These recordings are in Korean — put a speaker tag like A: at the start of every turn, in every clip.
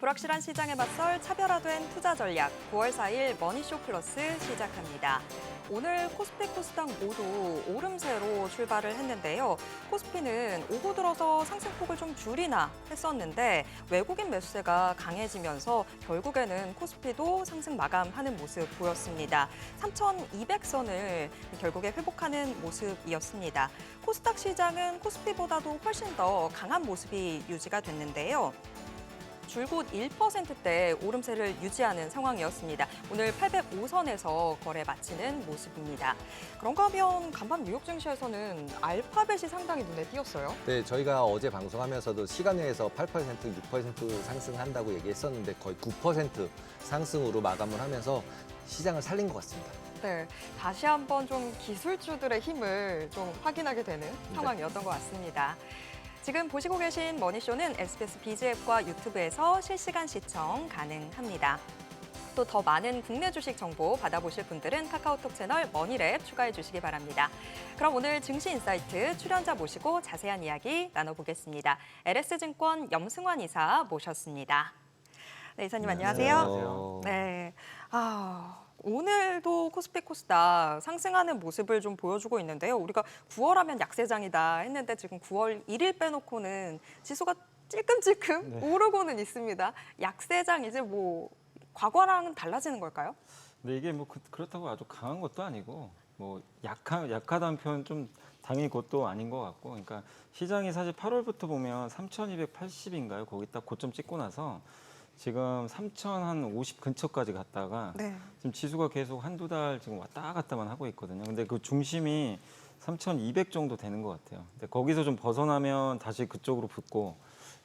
A: 불확실한 시장에 맞설 차별화된 투자 전략 9월 4일 머니쇼 플러스 시작합니다. 오늘 코스피, 코스닥 모두 오름세로 출발을 했는데요. 코스피는 오후 들어서 상승폭을 좀 줄이나 했었는데 외국인 매수세가 강해지면서 결국에는 코스피도 상승 마감하는 모습 보였습니다. 3,200선을 결국에 회복하는 모습이었습니다. 코스닥 시장은 코스피보다도 훨씬 더 강한 모습이 유지가 됐는데요. 줄곧 1%대 오름세를 유지하는 상황이었습니다. 오늘 805선에서 거래 마치는 모습입니다. 그런가 하면 간밤 뉴욕 증시에서는 알파벳이 상당히 눈에 띄었어요.
B: 네, 저희가 어제 방송하면서도 시간 내에서 8%, 6% 상승한다고 얘기했었는데 거의 9% 상승으로 마감을 하면서 시장을 살린 것 같습니다.
A: 네, 다시 한번 좀 기술주들의 힘을 좀 확인하게 되는 상황이었던 것 같습니다. 지금 보시고 계신 머니쇼는 SBS 비즈 앱과 유튜브에서 실시간 시청 가능합니다. 또 더 많은 국내 주식 정보 받아보실 분들은 카카오톡 채널 머니랩 추가해 주시기 바랍니다. 그럼 오늘 증시 인사이트 출연자 모시고 자세한 이야기 나눠보겠습니다. LS증권 염승환 이사 모셨습니다. 네, 이사님 안녕하세요.
B: 안녕하세요.
A: 네, 오늘도 코스피 코스닥 상승하는 모습을 좀 보여주고 있는데요. 우리가 9월 하면 약세장이다 했는데 지금 9월 1일 빼놓고는 지수가 찔끔찔끔 오르고는 있습니다. 약세장 이제 뭐 과거랑은 달라지는 걸까요?
C: 근데 이게 뭐 그렇다고 아주 강한 것도 아니고 뭐 약하다는 표현 좀 당연히 그것도 아닌 것 같고, 그러니까 시장이 사실 8월부터 보면 3,280인가요? 거기 딱 고점 찍고 나서 지금 3,050 근처까지 갔다가 지금 지수가 계속 한두 달 지금 왔다 갔다만 하고 있거든요. 근데 그 중심이 3,200 정도 되는 것 같아요. 근데 거기서 좀 벗어나면 다시 그쪽으로 붙고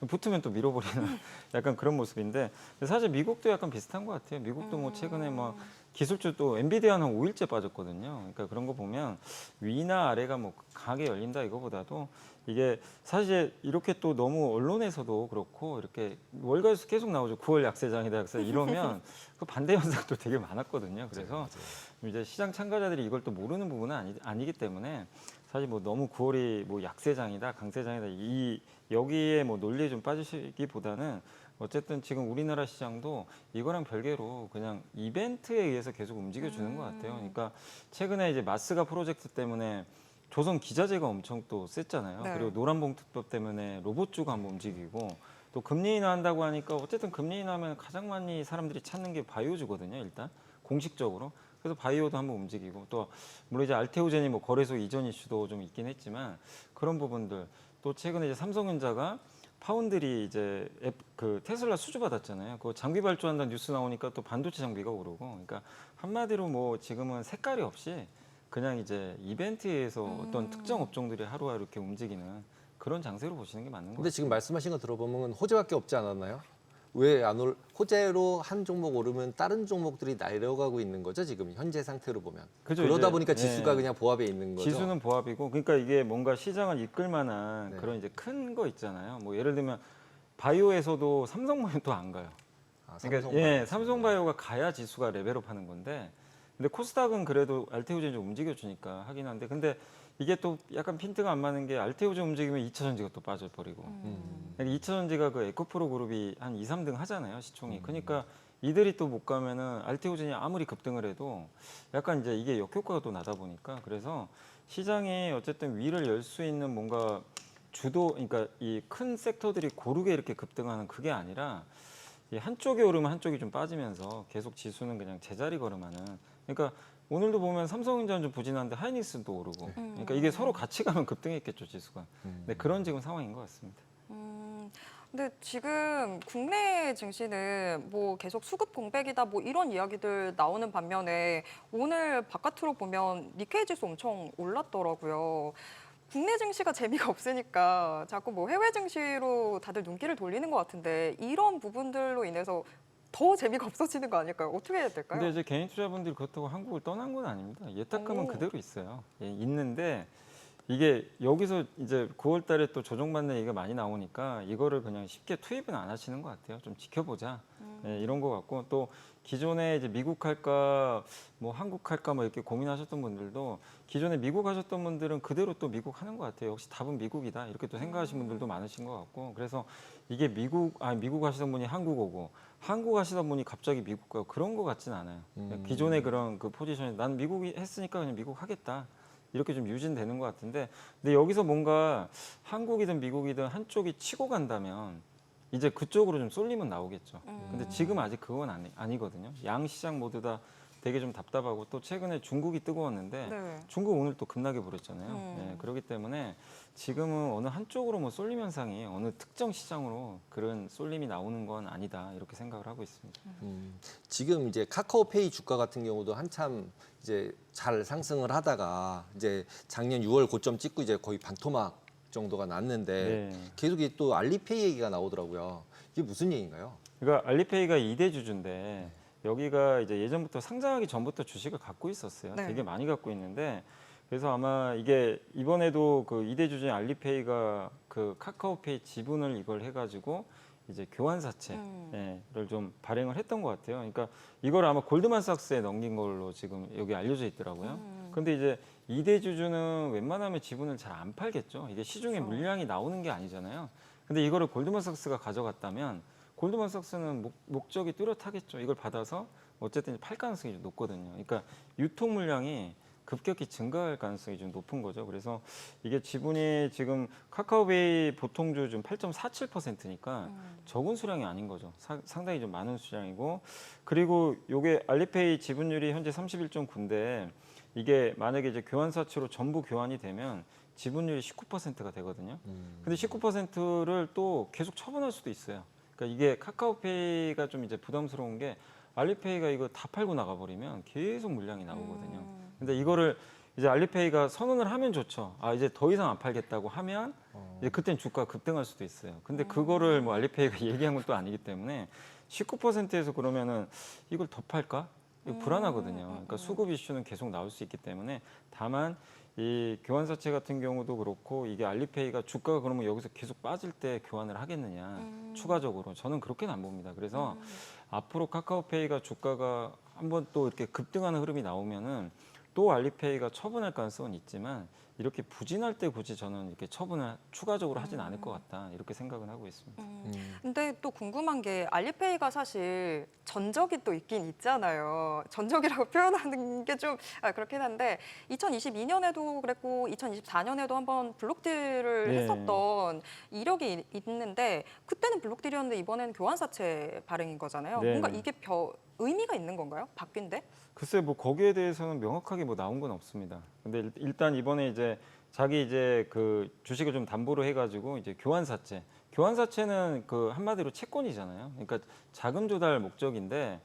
C: 붙으면 또 밀어버리는 약간 그런 모습인데, 사실 미국도 약간 비슷한 것 같아요. 미국도 뭐 최근에 뭐 기술주 또 엔비디아는 한 5일째 빠졌거든요. 그러니까 그런 거 보면 위나 아래가 뭐 강하게 열린다 이거보다도 이게 사실 이렇게 또 너무 언론에서도 그렇고 이렇게 월가에서 계속 나오죠. 9월 약세장이다 약세 이러면 그 반대 현상도 되게 많았거든요. 그래서 이제 시장 참가자들이 이걸 또 모르는 부분은 아니기 때문에 사실 뭐 너무 9월이 뭐 약세장이다 강세장이다 이 여기에 뭐 논리에 좀 빠지시기보다는 어쨌든 지금 우리나라 시장도 이거랑 별개로 그냥 이벤트에 의해서 계속 움직여주는 것 같아요. 그러니까 최근에 이제 마스가 프로젝트 때문에 조선 기자재가 엄청 또 셌잖아요.
A: 네.
C: 그리고 노란봉투법 때문에 로봇주가 한번 움직이고 또 금리 인하한다고 하니까 어쨌든 금리 인하하면 가장 많이 사람들이 찾는 게 바이오주거든요. 일단 공식적으로. 그래서 바이오도 한번 움직이고 또 물론 이제 알테오젠이 뭐 거래소 이전 이슈도 좀 있긴 했지만 그런 부분들 또 최근에 이제 삼성전자가 파운드리 이제 그 테슬라 수주 받았잖아요. 그 장비 발주한다는 뉴스 나오니까 또 반도체 장비가 오르고, 그러니까 한마디로 뭐 지금은 색깔이 없이 그냥 이제 이벤트에서 어떤 특정 업종들이 하루하루 이렇게 움직이는 그런 장세로 보시는 게 맞는 것
B: 근데
C: 같아요.
B: 지금 말씀하신 거 들어보면 호재밖에 없지 않았나요? 왜 안 호재로 한 종목 오르면 다른 종목들이 내려가고 있는 거죠, 지금 현재 상태로 보면.
C: 그죠,
B: 그러다
C: 이제,
B: 보니까 지수가
C: 예.
B: 그냥 보합에 있는 거죠.
C: 지수는 보합이고, 그러니까 이게 뭔가 시장을 이끌 만한
B: 네.
C: 그런 이제 큰 거 있잖아요. 뭐 예를 들면 바이오에서도 삼성바이오 또 안 가요. 그러니까 예, 삼성바이오가 가야 지수가 레벨업 하는 건데, 근데 코스닥은 그래도 알테오젠이 좀 움직여주니까 하긴 한데, 근데 이게 또 약간 핀트가 안 맞는 게 알테오젠 움직이면 2차전지가 또 빠져버리고, 그러니까 2차전지가 그 에코프로 그룹이 한 2, 3등 하잖아요, 시총이. 그러니까 이들이 또 못 가면은 알테오젠이 아무리 급등을 해도 약간 이제 이게 역효과가 또 나다 보니까, 그래서 시장이 어쨌든 위를 열 수 있는 뭔가 주도, 그러니까 이 큰 섹터들이 고르게 이렇게 급등하는 그게 아니라 이 한쪽이 오르면 한쪽이 좀 빠지면서 계속 지수는 그냥 제자리 걸음하는. 그러니까 오늘도 보면 삼성전자는 좀 부진한데 하이닉스도 오르고. 그러니까 이게 서로 같이 가면 급등했겠죠, 지수가. 네, 그런 지금 상황인 것 같습니다.
A: 근데 지금 국내 증시는 뭐 계속 수급 공백이다 뭐 이런 이야기들 나오는 반면에 오늘 바깥으로 보면 니케이 지수 엄청 올랐더라고요. 국내 증시가 재미가 없으니까 자꾸 뭐 해외 증시로 다들 눈길을 돌리는 것 같은데 이런 부분들로 인해서 더 재미가 없어지는 거 아닐까요? 어떻게 해야 될까요?
C: 근데 이제 개인 투자분들이 그렇다고 한국을 떠난 건 아닙니다. 예탁금은 그대로 있어요. 예, 있는데 이게 여기서 이제 9월 달에 또 조정받는 얘기가 많이 나오니까 이거를 그냥 쉽게 투입은 안 하시는 것 같아요. 좀 지켜보자. 예, 이런 것 같고 또 기존에 이제 미국 할까 뭐 한국 할까 뭐 이렇게 고민하셨던 분들도 기존에 미국 하셨던 분들은 그대로 또 미국 하는 것 같아요. 역시 답은 미국이다 이렇게 또 생각하시는 분들도 많으신 것 같고 그래서 이게 미국 하시던 분이 한국 오고 한국 하시던 분이 갑자기 미국 가고 그런 것 같진 않아요. 기존의 그런 그 포지션이 난 미국이 했으니까 그냥 미국 하겠다. 이렇게 좀 유진되는 것 같은데 근데 여기서 뭔가 한국이든 미국이든 한쪽이 치고 간다면 이제 그쪽으로 좀 쏠림은 나오겠죠. 근데 지금 아직 그건 아니거든요. 양 시장 모두 다 되게 좀 답답하고 또 최근에 중국이 뜨거웠는데
A: 네.
C: 중국 오늘 또 급락해 버렸잖아요. 네, 그렇기 때문에 지금은 어느 한쪽으로 뭐 쏠림 현상이 어느 특정 시장으로 그런 쏠림이 나오는 건 아니다 이렇게 생각을 하고 있습니다.
B: 지금 이제 카카오페이 주가 같은 경우도 한참 이제 잘 상승을 하다가 이제 작년 6월 고점 찍고 이제 거의 반토막 정도가 났는데
C: 네.
B: 계속 이게 또 알리페이 얘기가 나오더라고요. 이게 무슨 얘기인가요?
C: 그러니까 알리페이가 2대 주주인데 여기가 이제 예전부터 상장하기 전부터 주식을 갖고 있었어요.
A: 네.
C: 되게 많이 갖고 있는데 그래서 아마 이게 이번에도 그 2대 주주인 알리페이가 그 카카오페이 지분을 이걸 해가지고 이제 교환사채를 좀 발행을 했던 것 같아요. 그러니까 이걸 아마 골드만삭스에 넘긴 걸로 지금 여기 알려져 있더라고요. 근데 이제 2대 주주는 웬만하면 지분을 잘 안 팔겠죠. 이게 시중에
A: 그렇죠.
C: 물량이 나오는 게 아니잖아요. 근데 이거를 골드만삭스가 가져갔다면 골드만삭스는 목적이 뚜렷하겠죠. 이걸 받아서 어쨌든 팔 가능성이 좀 높거든요. 그러니까 유통 물량이 급격히 증가할 가능성이 좀 높은 거죠. 그래서 이게 지분이 지금 카카오페이 보통주 좀 8.47%니까 적은 수량이 아닌 거죠. 상당히 좀 많은 수량이고 그리고 요게 알리페이 지분율이 현재 31.9인데 이게 만약에 이제 교환사채로 전부 교환이 되면 지분율이 19%가 되거든요. 근데 19%를 또 계속 처분할 수도 있어요. 그러니까 이게 카카오페이가 좀 이제 부담스러운 게 알리페이가 이거 다 팔고 나가버리면 계속 물량이 나오거든요. 근데 이거를 이제 알리페이가 선언을 하면 좋죠. 아 이제 더 이상 안 팔겠다고 하면 이제 그땐 주가가 급등할 수도 있어요. 근데 그거를 뭐 알리페이가 얘기한 건 또 아니기 때문에 19%에서 그러면은 이걸 더 팔까? 이거 불안하거든요. 그러니까 수급 이슈는 계속 나올 수 있기 때문에 다만 이 교환사채 같은 경우도 그렇고 이게 알리페이가 주가가 그러면 여기서 계속 빠질 때 교환을 하겠느냐 추가적으로 저는 그렇게는 안 봅니다. 그래서 앞으로 카카오페이가 주가가 한번 또 이렇게 급등하는 흐름이 나오면은 또 알리페이가 처분할 가능성은 있지만 이렇게 부진할 때 굳이 저는 이렇게 처분을 추가적으로 하진 않을 것 같다 이렇게 생각은 하고 있습니다.
A: 근데 또 궁금한 게 알리페이가 사실 전적이 또 있긴 있잖아요. 전적이라고 표현하는 게 좀 그렇긴 한데 2022년에도 그랬고 2024년에도 한번 블록딜을
C: 네.
A: 했었던 이력이 있는데 그때는 블록딜이었는데 이번에는 교환사채 발행인 거잖아요.
C: 네.
A: 뭔가 이게 의미가 있는 건가요? 바뀐데?
C: 글쎄 뭐 거기에 대해서는 명확하게 뭐 나온 건 없습니다. 근데 일단 이번에 이제 자기 이제 그 주식을 좀 담보로 해가지고 이제 교환사채는 그 한마디로 채권이잖아요. 그러니까 자금 조달 목적인데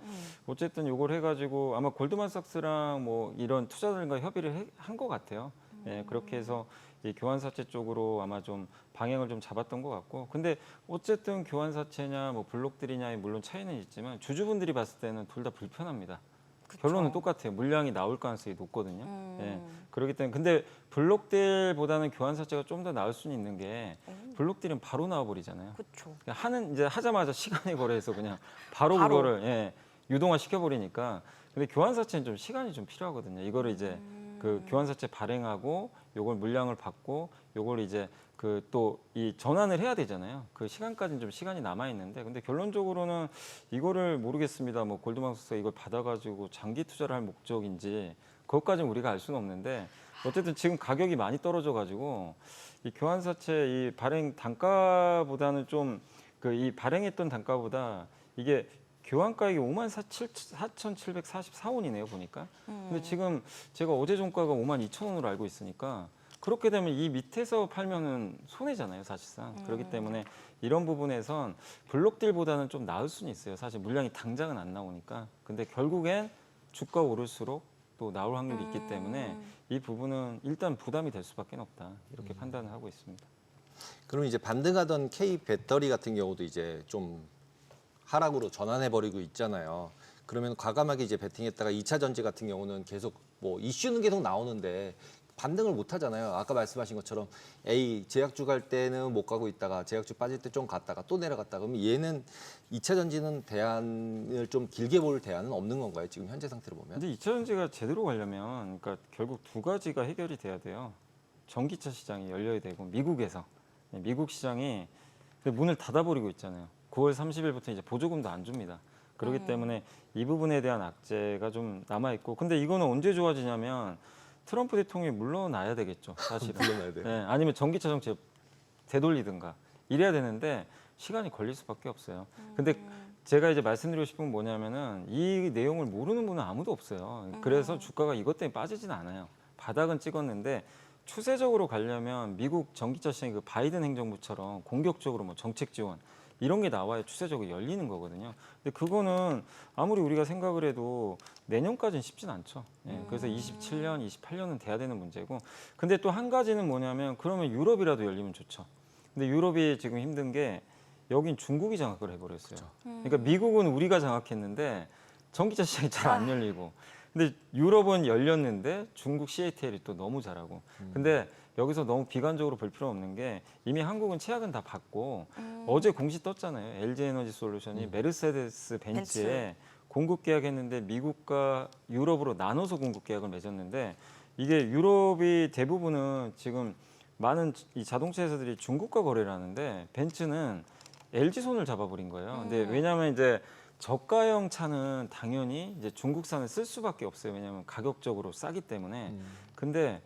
C: 어쨌든 요걸 해가지고 아마 골드만삭스랑 뭐 이런 투자자들과 협의를 한 것 같아요. 예, 그렇게 해서 이 교환사채 쪽으로 아마 좀 방향을 좀 잡았던 것 같고 근데 어쨌든 교환사채냐 뭐 블록들이냐의 물론 차이는 있지만 주주분들이 봤을 때는 둘 다 불편합니다.
A: 그쵸.
C: 결론은 똑같아요. 물량이 나올 가능성이 높거든요. 예, 그렇기 때문에 근데 블록딜보다는 교환사채가 좀 더 나을 수는 있는 게 블록딜은 바로 나와버리잖아요.
A: 그렇죠.
C: 이제 하자마자 시간에 거래해서 그냥 바로
A: 바로.
C: 그거를 유동화 시켜버리니까 근데 교환사채는 좀 시간이 좀 필요하거든요. 이거를 이제 그 교환사채 발행하고 요걸 물량을 받고 요걸 이제 그 또 이 전환을 해야 되잖아요. 그 시간까지는 좀 시간이 남아 있는데 근데 결론적으로는 이거를 모르겠습니다. 뭐 골드만삭스가 이걸 받아가지고 장기 투자를 할 목적인지 그것까지는 우리가 알 수는 없는데 어쨌든 지금 가격이 많이 떨어져가지고 이 교환사채 이 발행 단가보다는 좀 그 이 발행했던 단가보다 이게 교환가액이 54,744원이네요 보니까. 근데 지금 제가 어제 종가가 52,000원으로 알고 있으니까 그렇게 되면 이 밑에서 팔면은 손해잖아요 사실상. 그렇기 때문에 이런 부분에선 블록딜보다는 좀 나을 수는 있어요. 사실 물량이 당장은 안 나오니까. 근데 결국엔 주가 오를수록 또 나올 확률이 있기 때문에 이 부분은 일단 부담이 될 수밖에 없다 이렇게 판단을 하고 있습니다.
B: 그럼 이제 반등하던 K 배터리 같은 경우도 이제 좀 하락으로 전환해버리고 있잖아요. 그러면 과감하게 이제 베팅했다가 2차 전지 같은 경우는 계속 뭐 이슈는 계속 나오는데 반등을 못 하잖아요. 아까 말씀하신 것처럼 A 제약주 갈 때는 못 가고 있다가 제약주 빠질 때 좀 갔다가 또 내려갔다. 그러면 얘는 2차 전지는 대안을 좀 길게 볼 대안은 없는 건가요? 지금 현재 상태로 보면?
C: 근데 2차 전지가 제대로 가려면 그러니까 결국 두 가지가 해결이 돼야 돼요. 전기차 시장이 열려야 되고 미국에서 미국 시장이 문을 닫아버리고 있잖아요. 9월 30일부터 이제 보조금도 안 줍니다. 그렇기 때문에 이 부분에 대한 악재가 좀 남아 있고, 근데 이거는 언제 좋아지냐면 트럼프 대통령이 물러나야 되겠죠, 사실은.
B: 물러나야 돼요.
C: 네, 아니면 전기차 정책 되돌리든가 이래야 되는데 시간이 걸릴 수밖에 없어요. 근데 제가 이제 말씀드리고 싶은 건 뭐냐면은 이 내용을 모르는 분은 아무도 없어요. 그래서 주가가 이것 때문에 빠지진 않아요. 바닥은 찍었는데 추세적으로 가려면 미국 전기차 시장이 그 바이든 행정부처럼 공격적으로 뭐 정책 지원 이런 게 나와야 추세적으로 열리는 거거든요. 근데 그거는 아무리 우리가 생각을 해도 내년까지는 쉽진 않죠. 예, 그래서 27년, 28년은 돼야 되는 문제고. 근데 또 한 가지는 뭐냐면 그러면 유럽이라도 열리면 좋죠. 근데 유럽이 지금 힘든 게 여긴 중국이 장악을 해버렸어요. 그러니까 미국은 우리가 장악했는데 전기차 시장이 잘 안 열리고. 근데 유럽은 열렸는데 중국 CATL이 또 너무 잘하고. 근데 여기서 너무 비관적으로 볼 필요 없는 게 이미 한국은 채약은 다 받고 어제 공시 떴잖아요. LG 에너지 솔루션이 메르세데스 벤츠에 공급 계약했는데 미국과 유럽으로 나눠서 공급 계약을 맺었는데 이게 유럽이 대부분은 지금 많은 이 자동차 회사들이 중국과 거래를 하는데 벤츠는 LG 손을 잡아버린 거예요. 근데 왜냐하면 이제 저가형 차는 당연히 이제 중국산을 쓸 수밖에 없어요. 왜냐하면 가격적으로 싸기 때문에. 근데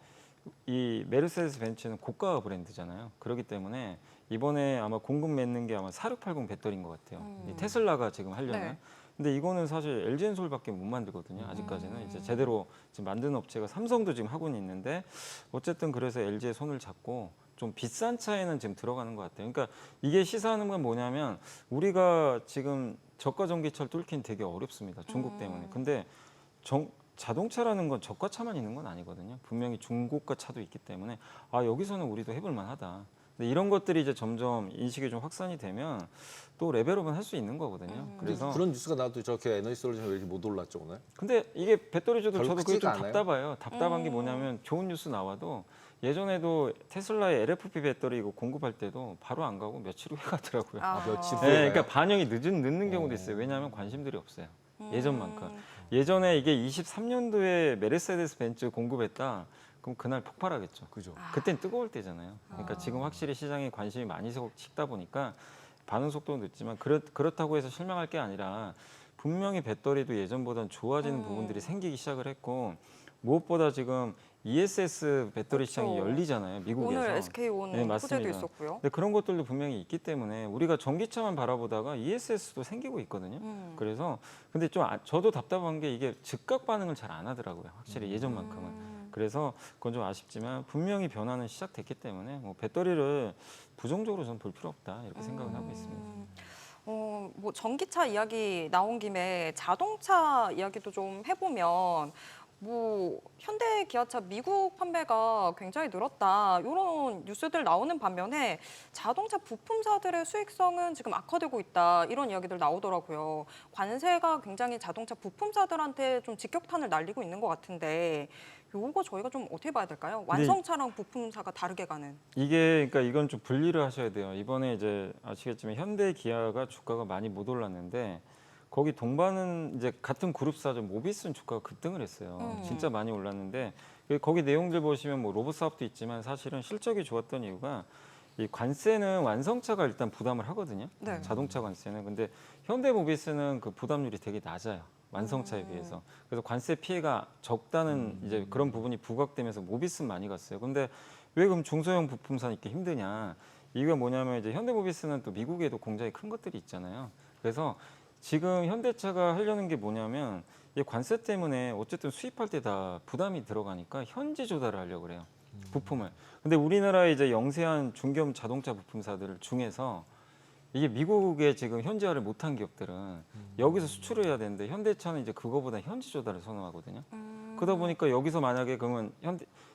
C: 이 메르세데스 벤츠는 고가 브랜드잖아요. 그렇기 때문에 이번에 아마 공급 맺는 게 아마 4680 배터리인 것 같아요. 이 테슬라가 지금 하려면.
A: 네.
C: 근데 이거는 사실 LG엔솔밖에 못 만들거든요. 아직까지는 이제 제대로 지금 만드는 업체가 삼성도 지금 하고는 있는데 어쨌든 그래서 LG의 손을 잡고 좀 비싼 차에는 지금 들어가는 것 같아요. 그러니까 이게 시사하는 건 뭐냐면 우리가 지금 저가 전기차를 뚫긴 되게 어렵습니다. 중국 때문에. 근데 자동차라는 건 저가차만 있는 건 아니거든요. 분명히 중고가 차도 있기 때문에 아 여기서는 우리도 해볼 만하다. 근데 이런 것들이 이제 점점 인식이 좀 확산이 되면 또 레벨업은 할 수 있는 거거든요. 그래서
B: 그런 뉴스가 나도 저렇게 에너지 솔루션 왜 이렇게 못 올랐죠 오늘?
C: 근데 이게 배터리주도
B: 별로
C: 저도 그게 좀
B: 크지가 않아요?
C: 답답해요. 답답한 게 뭐냐면 좋은 뉴스 나와도 예전에도 테슬라의 LFP 배터리 이거 공급할 때도 바로 안 가고 며칠 후에 가더라고요.
B: 며칠
C: 네,
B: 후에
C: 그러니까 반영이 늦는 경우도 있어요. 왜냐하면 관심들이 없어요. 예전만큼. 예전에 이게 23년도에 메르세데스 벤츠 공급했다. 그럼 그날 폭발하겠죠.
B: 그죠.
C: 그땐 뜨거울 때잖아요. 그러니까 지금 확실히 시장에 관심이 많이 식다 보니까 반응 속도는 늦지만 그렇다고 해서 실망할 게 아니라 분명히 배터리도 예전보다는 좋아지는 부분들이 생기기 시작을 했고 무엇보다 지금 ESS 배터리 시장이
A: 그렇죠.
C: 열리잖아요. 미국에서.
A: 오늘 SK온
C: 네, 맞습니다.
A: 호재도 있었고요.
C: 근데 그런 것들도 분명히 있기 때문에 우리가 전기차만 바라보다가 ESS도 생기고 있거든요. 그래서 근데 좀 저도 답답한 게 이게 즉각 반응을 잘 안 하더라고요. 확실히 예전만큼은. 그래서 그건 좀 아쉽지만 분명히 변화는 시작됐기 때문에 뭐 배터리를 부정적으로 저는 볼 필요 없다 이렇게 생각을 하고 있습니다.
A: 뭐 전기차 이야기 나온 김에 자동차 이야기도 좀 해보면 뭐 현대 기아차 미국 판매가 굉장히 늘었다 이런 뉴스들 나오는 반면에 자동차 부품사들의 수익성은 지금 악화되고 있다 이런 이야기들 나오더라고요. 관세가 굉장히 자동차 부품사들한테 좀 직격탄을 날리고 있는 것 같은데 요거 저희가 좀 어떻게 봐야 될까요? 완성차랑 부품사가 다르게 가는.
C: 이게 그러니까 이건 좀 분리를 하셔야 돼요. 이번에 이제 아시겠지만 현대 기아가 주가가 많이 못 올랐는데 거기 동반은 이제 같은 그룹사죠. 모비스는 주가가 급등을 했어요. 진짜 많이 올랐는데 거기 내용들 보시면 뭐 로봇 사업도 있지만 사실은 실적이 좋았던 이유가 이 관세는 완성차가 일단 부담을 하거든요.
A: 네.
C: 자동차 관세는. 근데 현대모비스는 그 부담률이 되게 낮아요. 완성차에 비해서. 그래서 관세 피해가 적다는 이제 그런 부분이 부각되면서 모비스는 많이 갔어요. 근데 왜 그럼 중소형 부품사 이렇게 힘드냐? 이유가 뭐냐면 이제 현대모비스는 또 미국에도 공장이 큰 것들이 있잖아요. 그래서 지금 현대차가 하려는 게 뭐냐면 이 관세 때문에 어쨌든 수입할 때 다 부담이 들어가니까 현지 조달을 하려고 그래요. 부품을. 근데 우리나라의 이제 영세한 중견 자동차 부품사들 중에서 이게 미국에 지금 현지화를 못한 기업들은 여기서 수출을 해야 되는데 현대차는 이제 그거보다 현지 조달을 선호하거든요. 그러다 보니까 여기서 만약에 그러면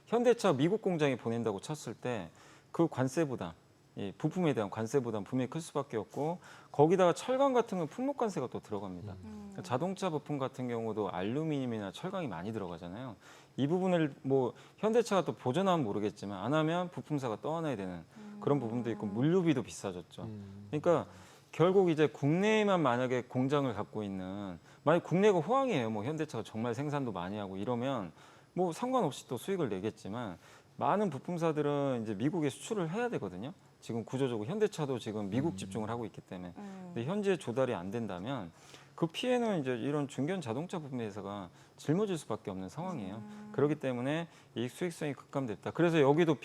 C: 현대차 미국 공장에 보낸다고 쳤을 때 그 관세 부담 이 부품에 대한 관세보다는 분명히 클 수밖에 없고 거기다가 철강 같은 건 품목 관세가 또 들어갑니다. 그러니까 자동차 부품 같은 경우도 알루미늄이나 철강이 많이 들어가잖아요. 이 부분을 뭐 현대차가 또 보전하면 모르겠지만 안 하면 부품사가 떠안아야 되는 그런 부분도 있고 물류비도 비싸졌죠. 그러니까 결국 이제 국내에만 만약에 공장을 갖고 있는 만약 국내가 호황이에요. 뭐 현대차가 정말 생산도 많이 하고 이러면 뭐 상관없이 또 수익을 내겠지만 많은 부품사들은 이제 미국에 수출을 해야 되거든요. 지금 구조적으로 현대차도 지금 미국 집중을 하고 있기 때문에 근데 현재 조달이 안 된다면 그 피해는 이제 이런 중견 자동차 부품 회사가 짊어질 수밖에 없는 상황이에요. 그렇기 때문에 이 수익성이 급감됐다. 그래서 여기도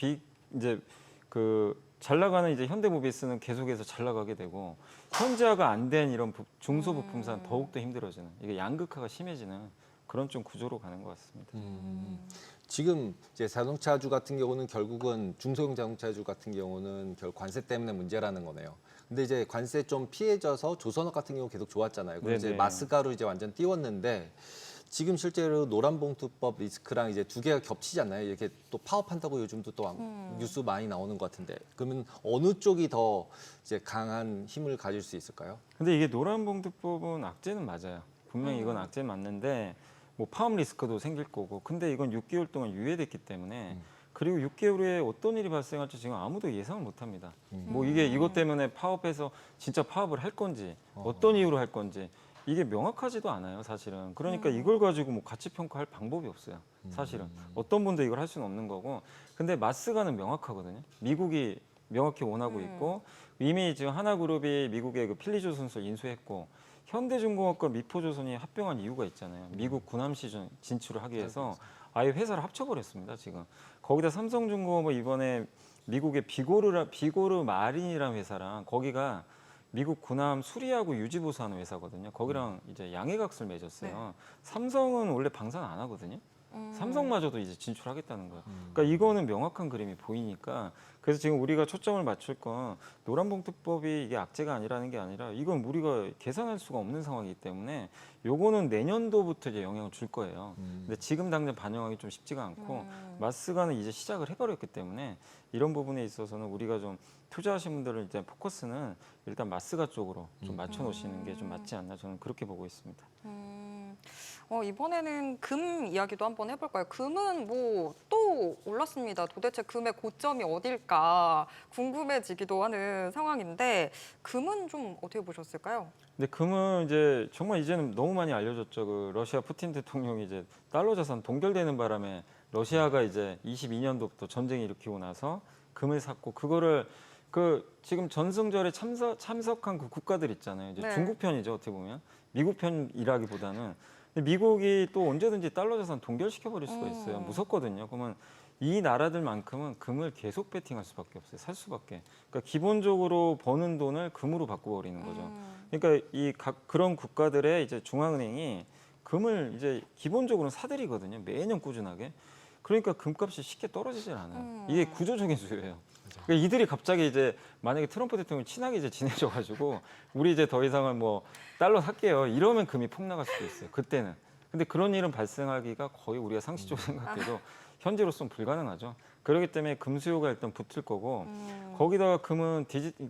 C: 이제 그 잘 나가는 이제 현대모비스는 계속해서 잘 나가게 되고 현지화가 안 된 이런 중소 부품사는 더욱 더 힘들어지는 이게 양극화가 심해지는 그런 좀 구조로 가는 것 같습니다.
B: 지금 이제 자동차주 같은 경우는 결국은 중소형 자동차주 같은 경우는 결국 관세 때문에 문제라는 거네요. 근데 이제 관세 좀 피해져서 조선업 같은 경우 계속 좋았잖아요. 그리고 이제
C: 네네.
B: 마스가로 이제 완전 띄웠는데 지금 실제로 노란봉투법 리스크랑 이제 두 개가 겹치지 않나요? 이렇게 또 파업한다고 요즘도 또 뉴스 많이 나오는 것 같은데 그러면 어느 쪽이 더 이제 강한 힘을 가질 수 있을까요?
C: 근데 이게 노란봉투법은 악재는 맞아요. 분명히 이건 악재는 맞는데 뭐 파업 리스크도 생길 거고 근데 이건 6개월 동안 유예됐기 때문에 그리고 6개월 후에 어떤 일이 발생할지 지금 아무도 예상을 못 합니다. 뭐 이게 이것 때문에 파업해서 진짜 파업을 할 건지 어떤 이유로 할 건지 이게 명확하지도 않아요, 사실은. 그러니까 이걸 가지고 뭐 가치 평가할 방법이 없어요. 사실은. 어떤 분도 이걸 할 수는 없는 거고. 근데 마스가는 명확하거든요. 미국이 명확히 원하고 있고 이미 지금 하나그룹이 미국의 그 필리조선소를 인수했고 현대중공업과 미포조선이 합병한 이유가 있잖아요. 미국 군함 시즌 진출을 하기 위해서 아예 회사를 합쳐버렸습니다. 지금 거기다 삼성중공업은 이번에 미국의 비고르 마린이라는 회사랑 거기가 미국 군함 수리하고 유지보수하는 회사거든요. 거기랑 이제 양해각서를 맺었어요. 삼성은 원래 방산 안 하거든요. 삼성마저도 이제 진출하겠다는 거예요. 그러니까 이거는 명확한 그림이 보이니까 그래서 지금 우리가 초점을 맞출 건 노란봉투법이 이게 악재가 아니라는 게 아니라 이건 우리가 계산할 수가 없는 상황이기 때문에 요거는 내년도부터 이제 영향을 줄 거예요. 근데 지금 당장 반영하기 좀 쉽지가 않고 마스가는 이제 시작을 해버렸기 때문에 이런 부분에 있어서는 우리가 좀 투자하신 분들은 이제 포커스는 일단 마스가 쪽으로 좀 맞춰 놓으시는 게 좀 맞지 않나 저는 그렇게 보고 있습니다.
A: 이번에는 금 이야기도 한번 해볼까요? 금은 뭐 또 올랐습니다. 도대체 금의 고점이 어딜까 궁금해지기도 하는 상황인데 금은 좀 어떻게 보셨을까요?
C: 근데 금은 이제 정말 이제는 너무 많이 알려졌죠. 그 러시아 푸틴 대통령이 이제 달러 자산 동결되는 바람에 러시아가 이제 22년도부터 전쟁 일으키고 나서 금을 샀고 그거를 그 지금 전승절에 참석한 그 국가들 있잖아요. 이제
A: 네.
C: 중국 편이죠 어떻게 보면 미국 편이라기보다는 근데 미국이 또 언제든지 달러 자산 동결시켜 버릴 수가 있어요. 무섭거든요. 그러면 이 나라들만큼은 금을 계속 베팅할 수밖에 없어요. 살 수밖에. 그러니까 기본적으로 버는 돈을 금으로 바꿔버리는 거죠. 그러니까 이 그런 국가들의 이제 중앙은행이 금을 이제 기본적으로 사들이거든요. 매년 꾸준하게. 그러니까 금값이 쉽게 떨어지질 않아요. 이게 구조적인 수요예요. 그러니까 이들이 갑자기 이제 만약에 트럼프 대통령이 친하게 이제 지내져가지고 우리 이제 더 이상은 뭐 달러 살게요. 이러면 금이 폭 나갈 수도 있어요. 그때는. 근데 그런 일은 발생하기가 거의 우리가 상식적으로 생각해도 현재로서는 불가능하죠. 그렇기 때문에 금 수요가 일단 붙을 거고 거기다가 금은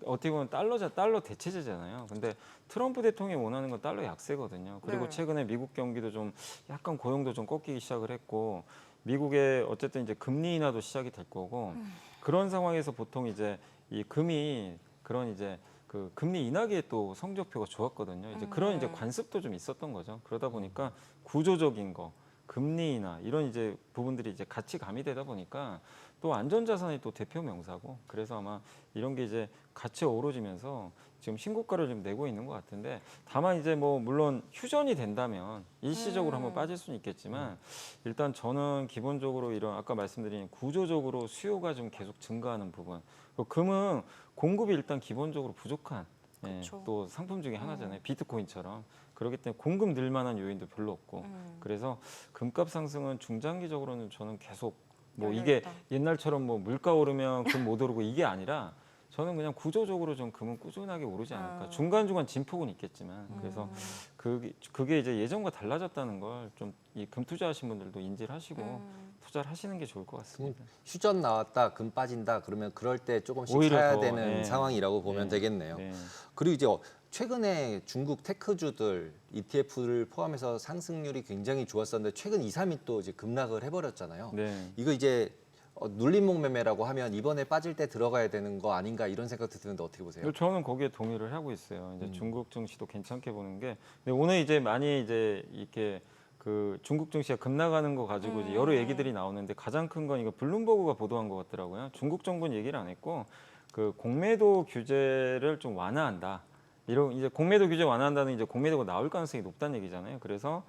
C: 어떻게 보면 달러 대체제잖아요. 근데 트럼프 대통령이 원하는 건 달러 약세거든요. 그리고
A: 네.
C: 최근에 미국 경기도 좀 약간 고용도 좀 꺾이기 시작을 했고 미국의 어쨌든 이제 금리 인하도 시작이 될 거고 그런 상황에서 보통 이제 이 금이 그런 이제 그 금리 인하기에 또 성적표가 좋았거든요. 이제 그런 이제 관습도 좀 있었던 거죠. 그러다 보니까 구조적인 거, 금리 인하 이런 이제 부분들이 이제 같이 가미되다 보니까 또 안전자산이 또 대표 명사고 그래서 아마 이런 게 이제 같이 어우러지면서 지금 신고가를 좀 내고 있는 것 같은데 다만 이제 뭐 물론 휴전이 된다면 일시적으로 한번 빠질 수는 있겠지만 일단 저는 기본적으로 이런 아까 말씀드린 구조적으로 수요가 좀 계속 증가하는 부분 금은 공급이 일단 기본적으로 부족한
A: 그쵸.
C: 또 상품 중에 하나잖아요. 비트코인처럼. 그렇기 때문에 공급 늘 만한 요인도 별로 없고 그래서 금값 상승은 중장기적으로는 저는 계속 뭐 이게
A: 열려있다.
C: 옛날처럼 뭐 물가 오르면 금 못 오르고 이게 아니라 저는 그냥 구조적으로 좀 금은 꾸준하게 오르지 않을까. 중간중간 진폭은 있겠지만 그래서 그게 이제 예전과 달라졌다는 걸 좀 이 금 투자하신 분들도 인지를 하시고 투자를 하시는 게 좋을 것 같습니다.
B: 휴전 나왔다, 금 빠진다 그러면 그럴 때 조금씩
C: 오히려
B: 사야
C: 더,
B: 되는
C: 네.
B: 상황이라고 보면
C: 네.
B: 되겠네요.
C: 네.
B: 그리고 이제 최근에 중국 테크주들 ETF를 포함해서 상승률이 굉장히 좋았었는데 최근 2, 3일 또 이제 급락을 해버렸잖아요.
C: 네.
B: 이거 이제 눌림목 매매라고 하면 이번에 빠질 때 들어가야 되는 거 아닌가 이런 생각도 드는데 어떻게 보세요?
C: 저는 거기에 동의를 하고 있어요.
B: 음.
C: 이제 중국 증시도 괜찮게 보는 게, 근데 오늘 이제 많이 이제 이렇게 그 중국 증시가 급락하는 거 가지고 이제 여러 얘기들이 나오는데 가장 큰 건 이거 블룸버그가 보도한 것 같더라고요. 중국 정부는 얘기를 안 했고 그 공매도 규제를 좀 완화한다. 이런 이제 공매도 규제 완화한다는 이제 공매도가 나올 가능성이 높다는 얘기잖아요. 그래서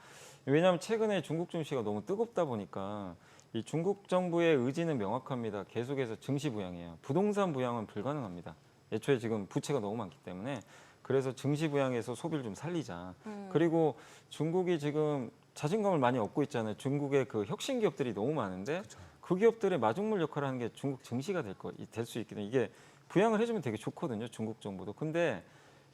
C: 왜냐하면 최근에 중국 증시가 너무 뜨겁다 보니까 이 중국 정부의 의지는 명확합니다. 계속해서 증시 부양이에요. 부동산 부양은 불가능합니다. 애초에 지금 부채가 너무 많기 때문에 그래서 증시 부양에서 소비를 좀 살리자. 그리고 중국이 지금 자신감을 많이 얻고 있잖아요. 중국의 그 혁신 기업들이 너무 많은데 그 기업들의 마중물 역할을 하는 게 중국 증시가 될 수 있거든요. 이게 부양을 해주면 되게 좋거든요. 중국 정부도. 근데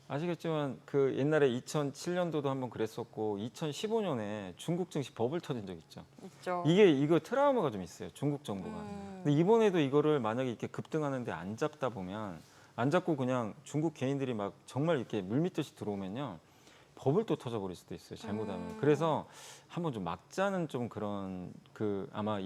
C: 아시겠지만 그 옛날에 2007년도도 한번 그랬었고 2015년에 중국 증시 버블 터진 적 있죠.
A: 있죠.
C: 이거 트라우마가 좀 있어요. 중국 정부가. 근데 이번에도 이거를 만약에 이렇게 급등하는데 안 잡다 보면 안 잡고 그냥 중국 개인들이 막 정말 이렇게 물밀듯이 들어오면요. 버블 또 터져버릴 수도 있어요. 잘못하면. 그래서 한번 좀 막자는 좀 그런 그 아마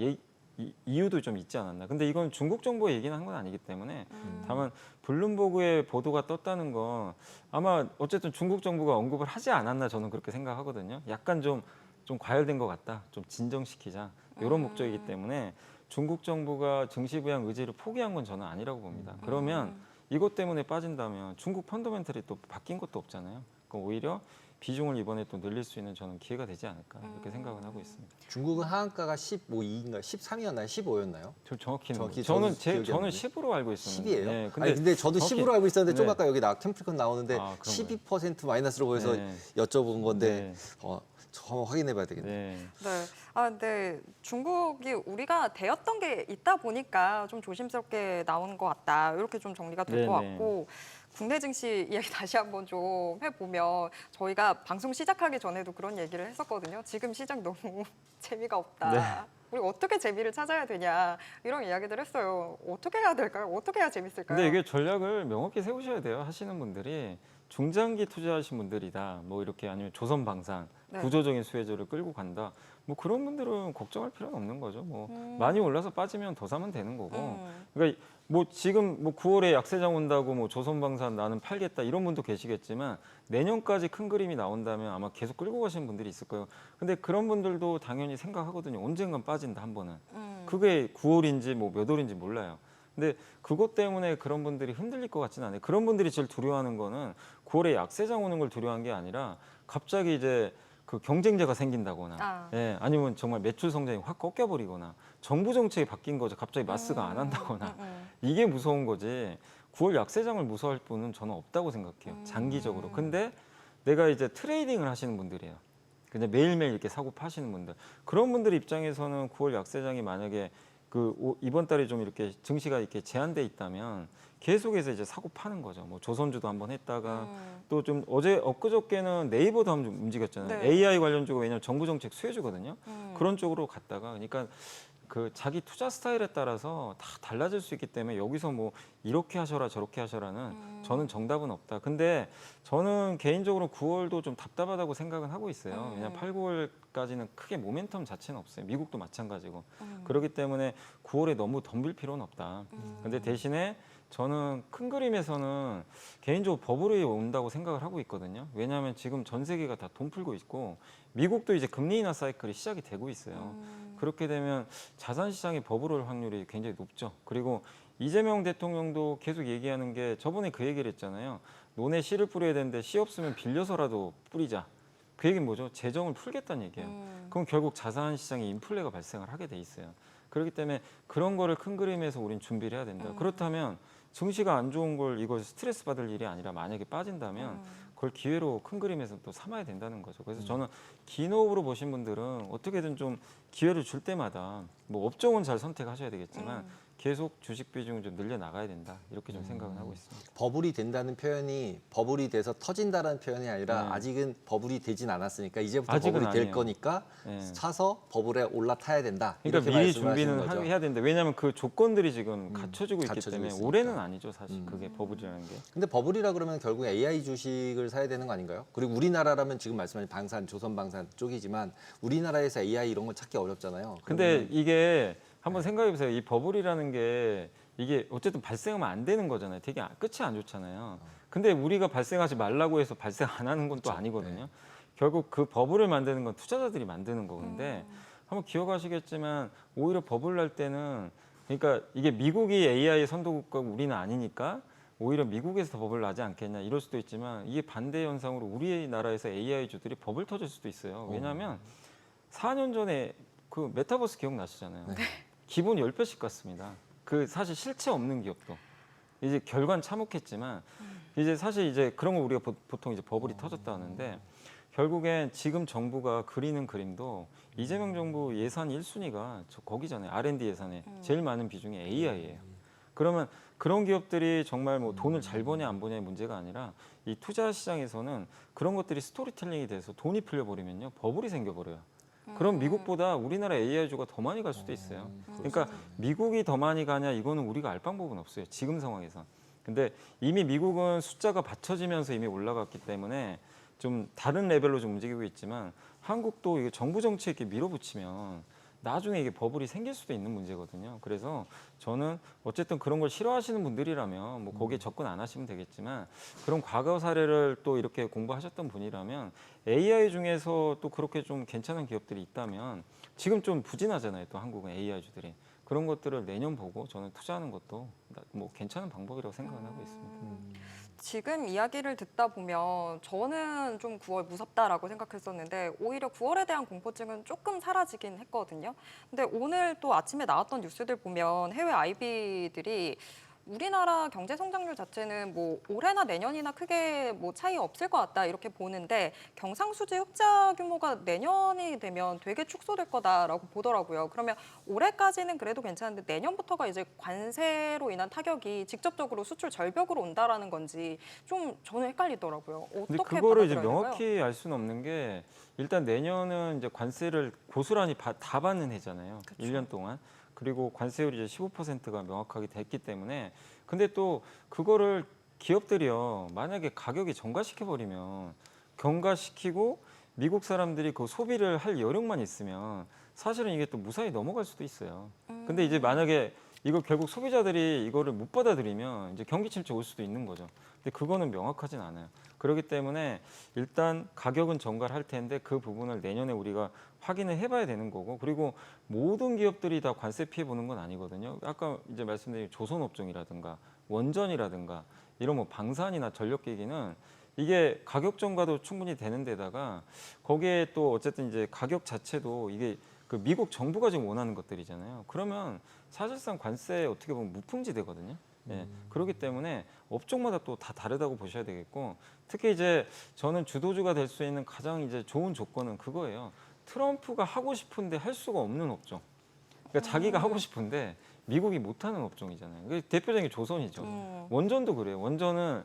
C: 이유도 좀 있지 않았나. 근데 이건 중국 정부의 얘기는 한 건 아니기 때문에 다만 블룸버그의 보도가 떴다는 건 아마 어쨌든 중국 정부가 언급을 하지 않았나 저는 그렇게 생각하거든요. 약간 좀 과열된 것 같다. 좀 진정시키자. 이런 목적이기 때문에 중국 정부가 증시 부양 의지를 포기한 건 저는 아니라고 봅니다. 그러면 이것 때문에 빠진다면 중국 펀더멘털이 또 바뀐 것도 없잖아요. 그럼 오히려 비중을 이번에 또 늘릴 수 있는 저는 기회가 되지 않을까 이렇게 생각은 하고 있습니다.
B: 중국은 하한가가 15인가 13이었나요? 15였나요?
C: 저 정확히는
B: 정확히
C: 저는
B: 저도 기억이 안
C: 저는
B: 나는데.
C: 10으로 알고 있었는데.
B: 10이에요?
C: 네,
B: 근데 저도
C: 정확히-
B: 10으로 알고 있었는데 좀
C: 네.
B: 아까 여기 캠프리콘 나오는데
C: 아, 그런가요?
B: 12% 마이너스로 보여서
C: 네.
B: 여쭤본 건데
C: 네.
B: 저 한번 확인해 봐야 되겠네요.
C: 네.
A: 네. 근데 중국이 우리가 대였던 게 있다 보니까 좀 조심스럽게 나온 것 같다. 이렇게 좀 정리가 될 것
C: 네네.
A: 같고. 국내 증시 이야기 다시 한번 좀 해보면 저희가 방송 시작하기 전에도 그런 얘기를 했었거든요. 지금 시장 너무 재미가 없다.
C: 네.
A: 우리 어떻게 재미를 찾아야 되냐 이런 이야기들 했어요. 어떻게 해야 될까요? 어떻게 해야 재밌을까요?
C: 근데 이게 전략을 명확히 세우셔야 돼요. 하시는 분들이 중장기 투자하신 분들이다. 뭐 이렇게 아니면 조선방산
A: 네.
C: 구조적인 수혜주를 끌고 간다. 뭐 그런 분들은 걱정할 필요는 없는 거죠. 뭐 많이 올라서 빠지면 더 사면 되는 거고. 그러니까 뭐 지금 뭐 9월에 약세장 온다고 뭐 조선방산 나는 팔겠다 이런 분도 계시겠지만 내년까지 큰 그림이 나온다면 아마 계속 끌고 가시는 분들이 있을 거예요. 근데 그런 분들도 당연히 생각하거든요. 언젠간 빠진다 한 번은. 그게 9월인지 뭐 몇 월인지 몰라요. 근데 그것 때문에 그런 분들이 흔들릴 것 같지는 않아요. 그런 분들이 제일 두려워하는 거는 9월에 약세장 오는 걸 두려워한 게 아니라 갑자기 이제 그 경쟁자가 생긴다거나 아니면 정말 매출 성장이 확 꺾여버리거나 정부 정책이 바뀐 거죠. 갑자기 마스가 안 한다거나 이게 무서운 거지 9월 약세장을 무서워할 분은 저는 없다고 생각해요. 장기적으로. 근데 내가 이제 트레이딩을 하시는 분들이에요. 그냥 매일매일 이렇게 사고 파시는 분들. 그런 분들 입장에서는 9월 약세장이 만약에 이번 달에 좀 이렇게 증시가 이렇게 제한돼 있다면 계속해서 이제 사고 파는 거죠. 뭐 조선주도 한번 했다가 또 좀 엊그저께는 네이버도 한번 좀 움직였잖아요.
A: 네.
C: AI 관련 주고 왜냐면 정부 정책 수혜주거든요. 그런 쪽으로 갔다가 그러니까 그 자기 투자 스타일에 따라서 다 달라질 수 있기 때문에 여기서 뭐 이렇게 하셔라 저렇게 하셔라는 저는 정답은 없다. 근데 저는 개인적으로 9월도 좀 답답하다고 생각은 하고 있어요. 왜냐면 8, 9월까지는 크게 모멘텀 자체는 없어요. 미국도 마찬가지고. 그렇기 때문에 9월에 너무 덤빌 필요는 없다. 근데 대신에 저는 큰 그림에서는 개인적으로 버블이 온다고 생각을 하고 있거든요. 왜냐하면 지금 전 세계가 다 돈 풀고 있고 미국도 이제 금리 인하 사이클이 시작이 되고 있어요. 그렇게 되면 자산 시장의 버블 올 확률이 굉장히 높죠. 그리고 이재명 대통령도 계속 얘기하는 게 저번에 그 얘기를 했잖아요. 논에 씨를 뿌려야 되는데 씨 없으면 빌려서라도 뿌리자. 그 얘기는 뭐죠? 재정을 풀겠다는 얘기예요. 그럼 결국 자산 시장에 인플레가 발생을 하게 돼 있어요. 그렇기 때문에 그런 거를 큰 그림에서 우린 준비를 해야 된다. 그렇다면 증시가 안 좋은 걸 이걸 스트레스 받을 일이 아니라 만약에 빠진다면 그걸 기회로 큰 그림에서 또 삼아야 된다는 거죠. 그래서 저는 기노업으로 보신 분들은 어떻게든 좀 기회를 줄 때마다 뭐 업종은 잘 선택하셔야 되겠지만 계속 주식 비중을 좀 늘려 나가야 된다 이렇게 좀 생각을 하고 있습니다.
B: 버블이 된다는 표현이 버블이 돼서 터진다는 표현이 아니라
C: 네.
B: 아직은 버블이 되진 않았으니까 이제부터
C: 아직은
B: 버블이 될
C: 아니에요.
B: 거니까
C: 네.
B: 사서 버블에 올라타야 된다.
C: 그러니까
B: 이렇게
C: 미리
B: 말씀하시는
C: 준비는
B: 거죠.
C: 해야 되는데 왜냐하면 그 조건들이 지금 갖춰지고 있기
B: 갖춰지고
C: 때문에
B: 있으니까.
C: 올해는 아니죠 사실 그게 버블이라는 게.
B: 근데 버블이라 그러면 결국 AI 주식을 사야 되는 거 아닌가요? 그리고 우리나라라면 지금 말씀하신 방산, 조선방산 쪽이지만 우리나라에서 AI 이런 걸 찾기 어렵잖아요.
C: 근데 이게 한번 생각해 보세요. 이 버블이라는 게 이게 어쨌든 발생하면 안 되는 거잖아요. 되게 끝이 안 좋잖아요. 근데 우리가 발생하지 말라고 해서 발생 안 하는 건 또 아니거든요. 결국 그 버블을 만드는 건 투자자들이 만드는 거는데 한번 기억하시겠지만 오히려 버블 날 때는 그러니까 이게 미국이 AI 선도국가고 우리는 아니니까 오히려 미국에서 더 버블 나지 않겠냐 이럴 수도 있지만 이게 반대 현상으로 우리나라에서 AI 주들이 버블 터질 수도 있어요. 왜냐하면 4년 전에 그 메타버스 기억나시잖아요. 기본 10배씩 갔습니다. 그 사실 실체 없는 기업도 이제 결과는 참혹했지만 이제 사실 이제 그런 거 우리가 보통 이제 버블이 터졌다 하는데 결국엔 지금 정부가 그리는 그림도 이재명 정부 예산 1순위가 거기잖아요. R&D 예산에 제일 많은 비중이 AI예요. 그러면 그런 기업들이 정말 뭐 돈을 잘 버냐 안 버냐의 문제가 아니라 이 투자 시장에서는 그런 것들이 스토리텔링이 돼서 돈이 풀려버리면요 버블이 생겨버려요. 그럼 미국보다 우리나라 AI주가 더 많이 갈 수도 있어요. 그러니까 미국이 더 많이 가냐 이거는 우리가 알 방법은 없어요. 지금 상황에선. 근데 이미 미국은 숫자가 받쳐지면서 이미 올라갔기 때문에 좀 다른 레벨로 좀 움직이고 있지만 한국도 이게 정부 정책에 밀어붙이면 나중에 이게 버블이 생길 수도 있는 문제거든요. 그래서 저는 어쨌든 그런 걸 싫어하시는 분들이라면 뭐 거기에 접근 안 하시면 되겠지만 그런 과거 사례를 또 이렇게 공부하셨던 분이라면 AI 중에서 또 그렇게 좀 괜찮은 기업들이 있다면 지금 좀 부진하잖아요. 또 한국은 AI주들이. 그런 것들을 내년 보고 저는 투자하는 것도 뭐 괜찮은 방법이라고 생각을 하고 있습니다.
A: 지금 이야기를 듣다 보면 저는 좀 9월 무섭다라고 생각했었는데 오히려 9월에 대한 공포증은 조금 사라지긴 했거든요. 근데 오늘 또 아침에 나왔던 뉴스들 보면 해외 IB들이 우리나라 경제 성장률 자체는 뭐 올해나 내년이나 크게 뭐 차이 없을 것 같다 이렇게 보는데 경상수지 흑자 규모가 내년이 되면 되게 축소될 거다라고 보더라고요. 그러면 올해까지는 그래도 괜찮은데 내년부터가 이제 관세로 인한 타격이 직접적으로 수출 절벽으로 온다라는 건지 좀 저는 헷갈리더라고요.
C: 근데
A: 어떻게
C: 그거를 이제
A: 받아들여야 될까요?
C: 명확히 알 수는 없는 게 일단 내년은 이제 관세를 고스란히 다 받는 해잖아요.
A: 그쵸.
C: 1년 동안. 그리고 관세율이 이제 15%가 명확하게 됐기 때문에 근데 또 그거를 기업들이요. 만약에 가격이 정가시켜 버리면 경가시키고 미국 사람들이 그 소비를 할 여력만 있으면 사실은 이게 또 무사히 넘어갈 수도 있어요. 근데 이제 만약에 이거 결국 소비자들이 이거를 못 받아들이면 이제 경기 침체 올 수도 있는 거죠. 근데 그거는 명확하진 않아요. 그렇기 때문에 일단 가격은 정가를 할 텐데 그 부분을 내년에 우리가 확인을 해봐야 되는 거고 그리고 모든 기업들이 다 관세 피해 보는 건 아니거든요. 아까 이제 말씀드린 조선업종이라든가 원전이라든가 이런 뭐 방산이나 전력기기는 이게 가격 정가도 충분히 되는 데다가 거기에 또 어쨌든 이제 가격 자체도 이게 그 미국 정부가 지금 원하는 것들이잖아요. 그러면 사실상 관세 어떻게 보면 무풍지 되거든요. 예, 그렇기 때문에 업종마다 또 다 다르다고 보셔야 되겠고 특히 이제 저는 주도주가 될 수 있는 가장 이제 좋은 조건은 그거예요. 트럼프가 하고 싶은데 할 수가 없는 업종. 그러니까 자기가 하고 싶은데 미국이 못하는 업종이잖아요. 그게 대표적인 게 조선이죠. 원전도 그래요. 원전은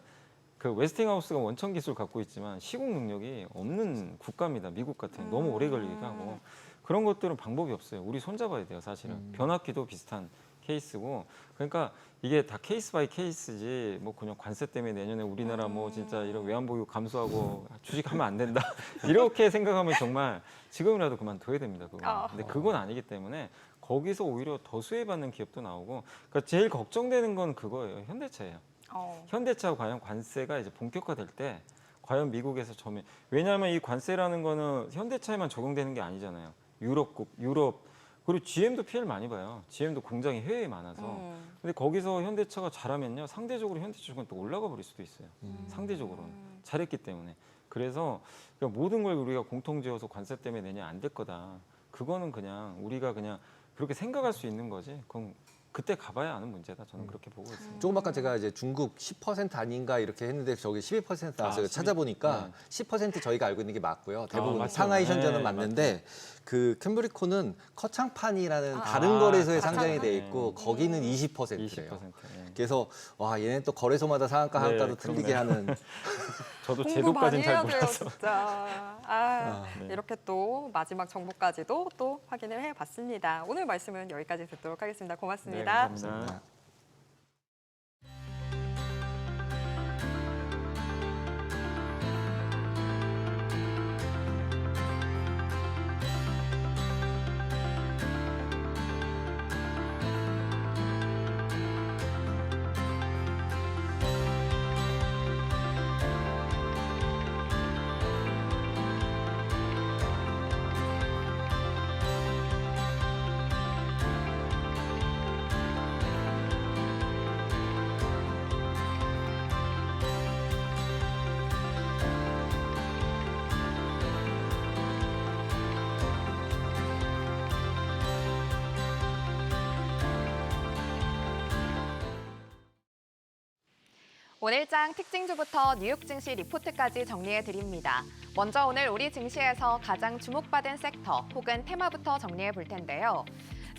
C: 그 웨스팅하우스가 원천 기술 갖고 있지만 시공 능력이 없는 국가입니다. 미국 같은 너무 오래 걸리기도 하고 그런 것들은 방법이 없어요. 우리 손잡아야 돼요, 사실은. 변압기도 비슷한 케이스고 그러니까 이게 다 케이스 바이 케이스지 뭐 그냥 관세 때문에 내년에 우리나라 뭐 진짜 이런 외환보유 감소하고 주식하면 안 된다 이렇게 생각하면 정말 지금이라도 그만둬야 됩니다. 그거. 근데 그건 아니기 때문에 거기서 오히려 더 수혜받는 기업도 나오고 그러니까 제일 걱정되는 건 그거예요. 현대차예요. 현대차 과연 관세가 이제 본격화될 때 과연 미국에서 왜냐하면 이 관세라는 거는 현대차에만 적용되는 게 아니잖아요. 유럽 그리고 GM도 피해를 많이 봐요. GM도 공장이 해외에 많아서. 근데 거기서 현대차가 잘하면요. 상대적으로 현대차가 또 올라가 버릴 수도 있어요. 상대적으로는. 잘했기 때문에. 그래서 그러니까 모든 걸 우리가 공통지어서 관세 때문에 내년 안 될 거다. 그거는 그냥 우리가 그냥 그렇게 생각할 수 있는 거지. 그건 그때 가봐야 아는 문제다. 저는 그렇게 보고 있습니다.
B: 조금 아까 제가 이제 중국 10% 아닌가 이렇게 했는데 저기 12% 나왔어요.
C: 12?
B: 찾아보니까
C: 네.
B: 10% 저희가 알고 있는 게 맞고요. 대부분
C: 맞죠.
B: 상하이
C: 네,
B: 현저는 맞는데 그 캠브리코는 커창판이라는 다른 거래소에 상장이 돼 있고
C: 네.
B: 거기는 20%래요.
C: 20%. 예.
B: 그래서 와 얘는 또 거래소마다 상한가
C: 네,
B: 한가도 틀리게
C: 그렇네요.
B: 하는.
C: 저도
A: 공부 많이
C: 제도까지는 잘
A: 해야 돼요,
C: 몰라서.
A: 진짜.
C: 네.
A: 이렇게 또 마지막 정보까지도 또 확인을 해봤습니다. 오늘 말씀은 여기까지 듣도록 하겠습니다.
C: 네,
A: 고맙습니다.
C: 감사합니다.
D: 오늘장 특징주부터 뉴욕 증시 리포트까지 정리해드립니다. 먼저 오늘 우리 증시에서 가장 주목받은 섹터 혹은 테마부터 건조해 볼 텐데요.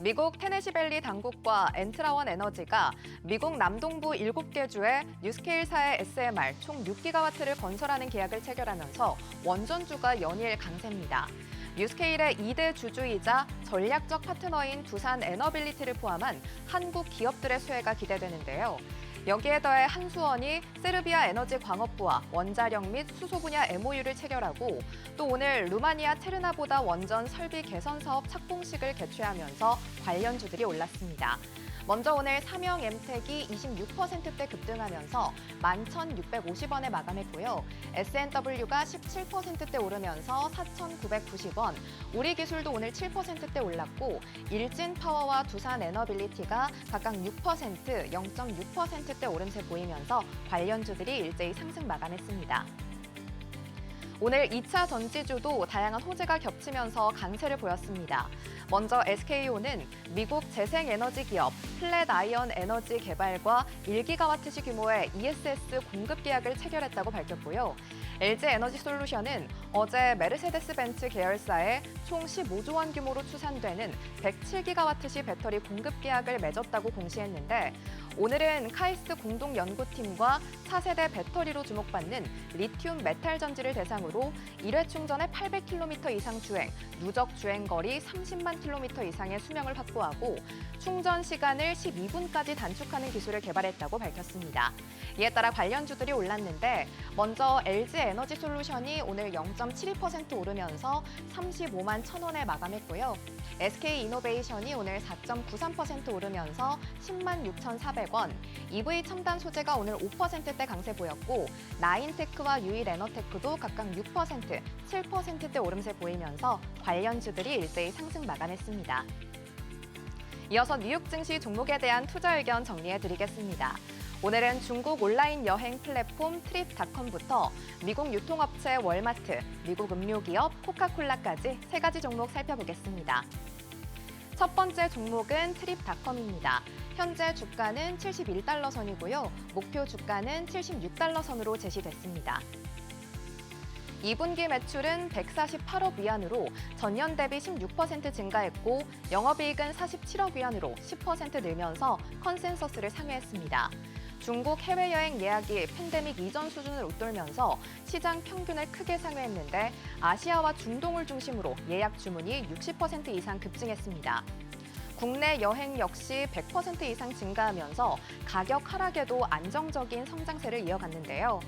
D: 미국 테네시밸리 당국과 엔트라원 에너지가 미국 남동부 7개 주에 뉴스케일사의 SMR 총 6기가와트를 건설하는 계약을 체결하면서 원전주가 연일 강세입니다. 뉴스케일의 2대 주주이자 전략적 파트너인 두산 에너빌리티를 포함한 한국 기업들의 수혜가 기대되는데요. 여기에 더해 한수원이 세르비아 에너지 광업부와 원자력 및 수소 분야 MOU를 체결하고 또 오늘 루마니아 체르나보다 원전 설비 개선 사업 착공식을 개최하면서 관련주들이 올랐습니다. 먼저 오늘 삼형 엠텍이 26%대 급등하면서 11,650원에 마감했고요. SNW가 17%대 오르면서 4,990원, 우리기술도 오늘 7%대 올랐고 일진파워와 두산에너빌리티가 각각 6%, 0.6%대 오름세 보이면서 관련주들이 일제히 상승 마감했습니다. 오늘 2차 전지주도 다양한 호재가 겹치면서 강세를 보였습니다. 먼저 SKO는 미국 재생에너지 기업 플랫아이언 에너지 개발과 1기가와트시 규모의 ESS 공급 계약을 체결했다고 밝혔고요. LG에너지솔루션은 어제 메르세데스벤츠 계열사에 총 15조 원 규모로 추산되는 107기가와트시 배터리 공급 계약을 맺었다고 공시했는데 오늘은 카이스트 공동연구팀과 차세대 배터리로 주목받는 리튬 메탈 전지를 대상으로 1회 충전에 800km 이상 주행, 누적 주행거리 30만 km 이상의 수명을 확보하고 충전 시간을 12분까지 단축하는 기술을 개발했다고 밝혔습니다. 이에 따라 관련주들이 올랐는데 먼저 LG에너지솔루션이 오늘 0.72% 오르면서 35만 1,000원에 마감했고요. SK이노베이션이 오늘 4.93% 오르면서 10만 6,400원, EV 첨단 소재가 오늘 5%대 강세 보였고 나인테크와 유일에너테크도 각각 6%, 7%대 오름세 보이면서 관련주들이 일제히 상승 마감했습니다. 이어서 뉴욕 증시 종목에 대한 투자 의견 정리해드리겠습니다. 오늘은 중국 온라인 여행 플랫폼 트립닷컴부터 미국 유통업체 월마트, 미국 음료기업 코카콜라까지 3가지 종목 살펴보겠습니다. 첫 번째 종목은 트립닷컴입니다. 현재 주가는 71달러 선이고요. 목표 주가는 76달러 선으로 제시됐습니다. 2분기 매출은 148억 위안으로 전년 대비 16% 증가했고 영업이익은 47억 위안으로 10% 늘면서 컨센서스를 상회했습니다. 중국 해외여행 예약이 팬데믹 이전 수준을 웃돌면서 시장 평균을 크게 상회했는데 아시아와 중동을 중심으로 예약 주문이 60% 이상 급증했습니다. 국내 여행 역시 100% 이상 증가하면서 가격 하락에도 안정적인 성장세를 이어갔는데요.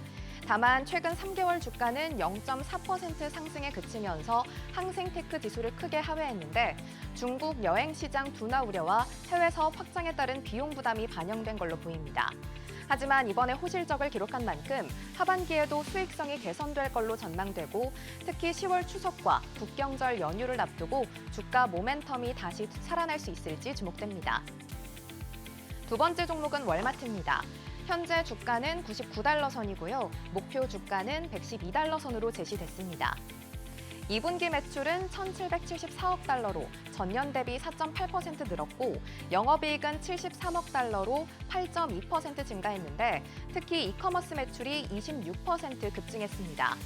D: 다만 최근 3개월 주가는 0.4% 상승에 그치면서 항생테크 지수를 크게 하회했는데 중국 여행 시장 둔화 우려와 해외 사업 확장에 따른 비용 부담이 반영된 걸로 보입니다. 하지만 이번에 호실적을 기록한 만큼 하반기에도 수익성이 개선될 걸로 전망되고 특히 10월 추석과 국경절 연휴를 앞두고 주가 모멘텀이 다시 살아날 수 있을지 주목됩니다. 두 번째 종목은 월마트입니다. 현재 주가는 99달러 선이고요. 목표 주가는 112달러 선으로 제시됐습니다. 2분기 매출은 1,774억 달러로 전년 대비 4.8% 늘었고 영업이익은 73억 달러로 8.2% 증가했는데 특히 이커머스 매출이 26% 급증했습니다.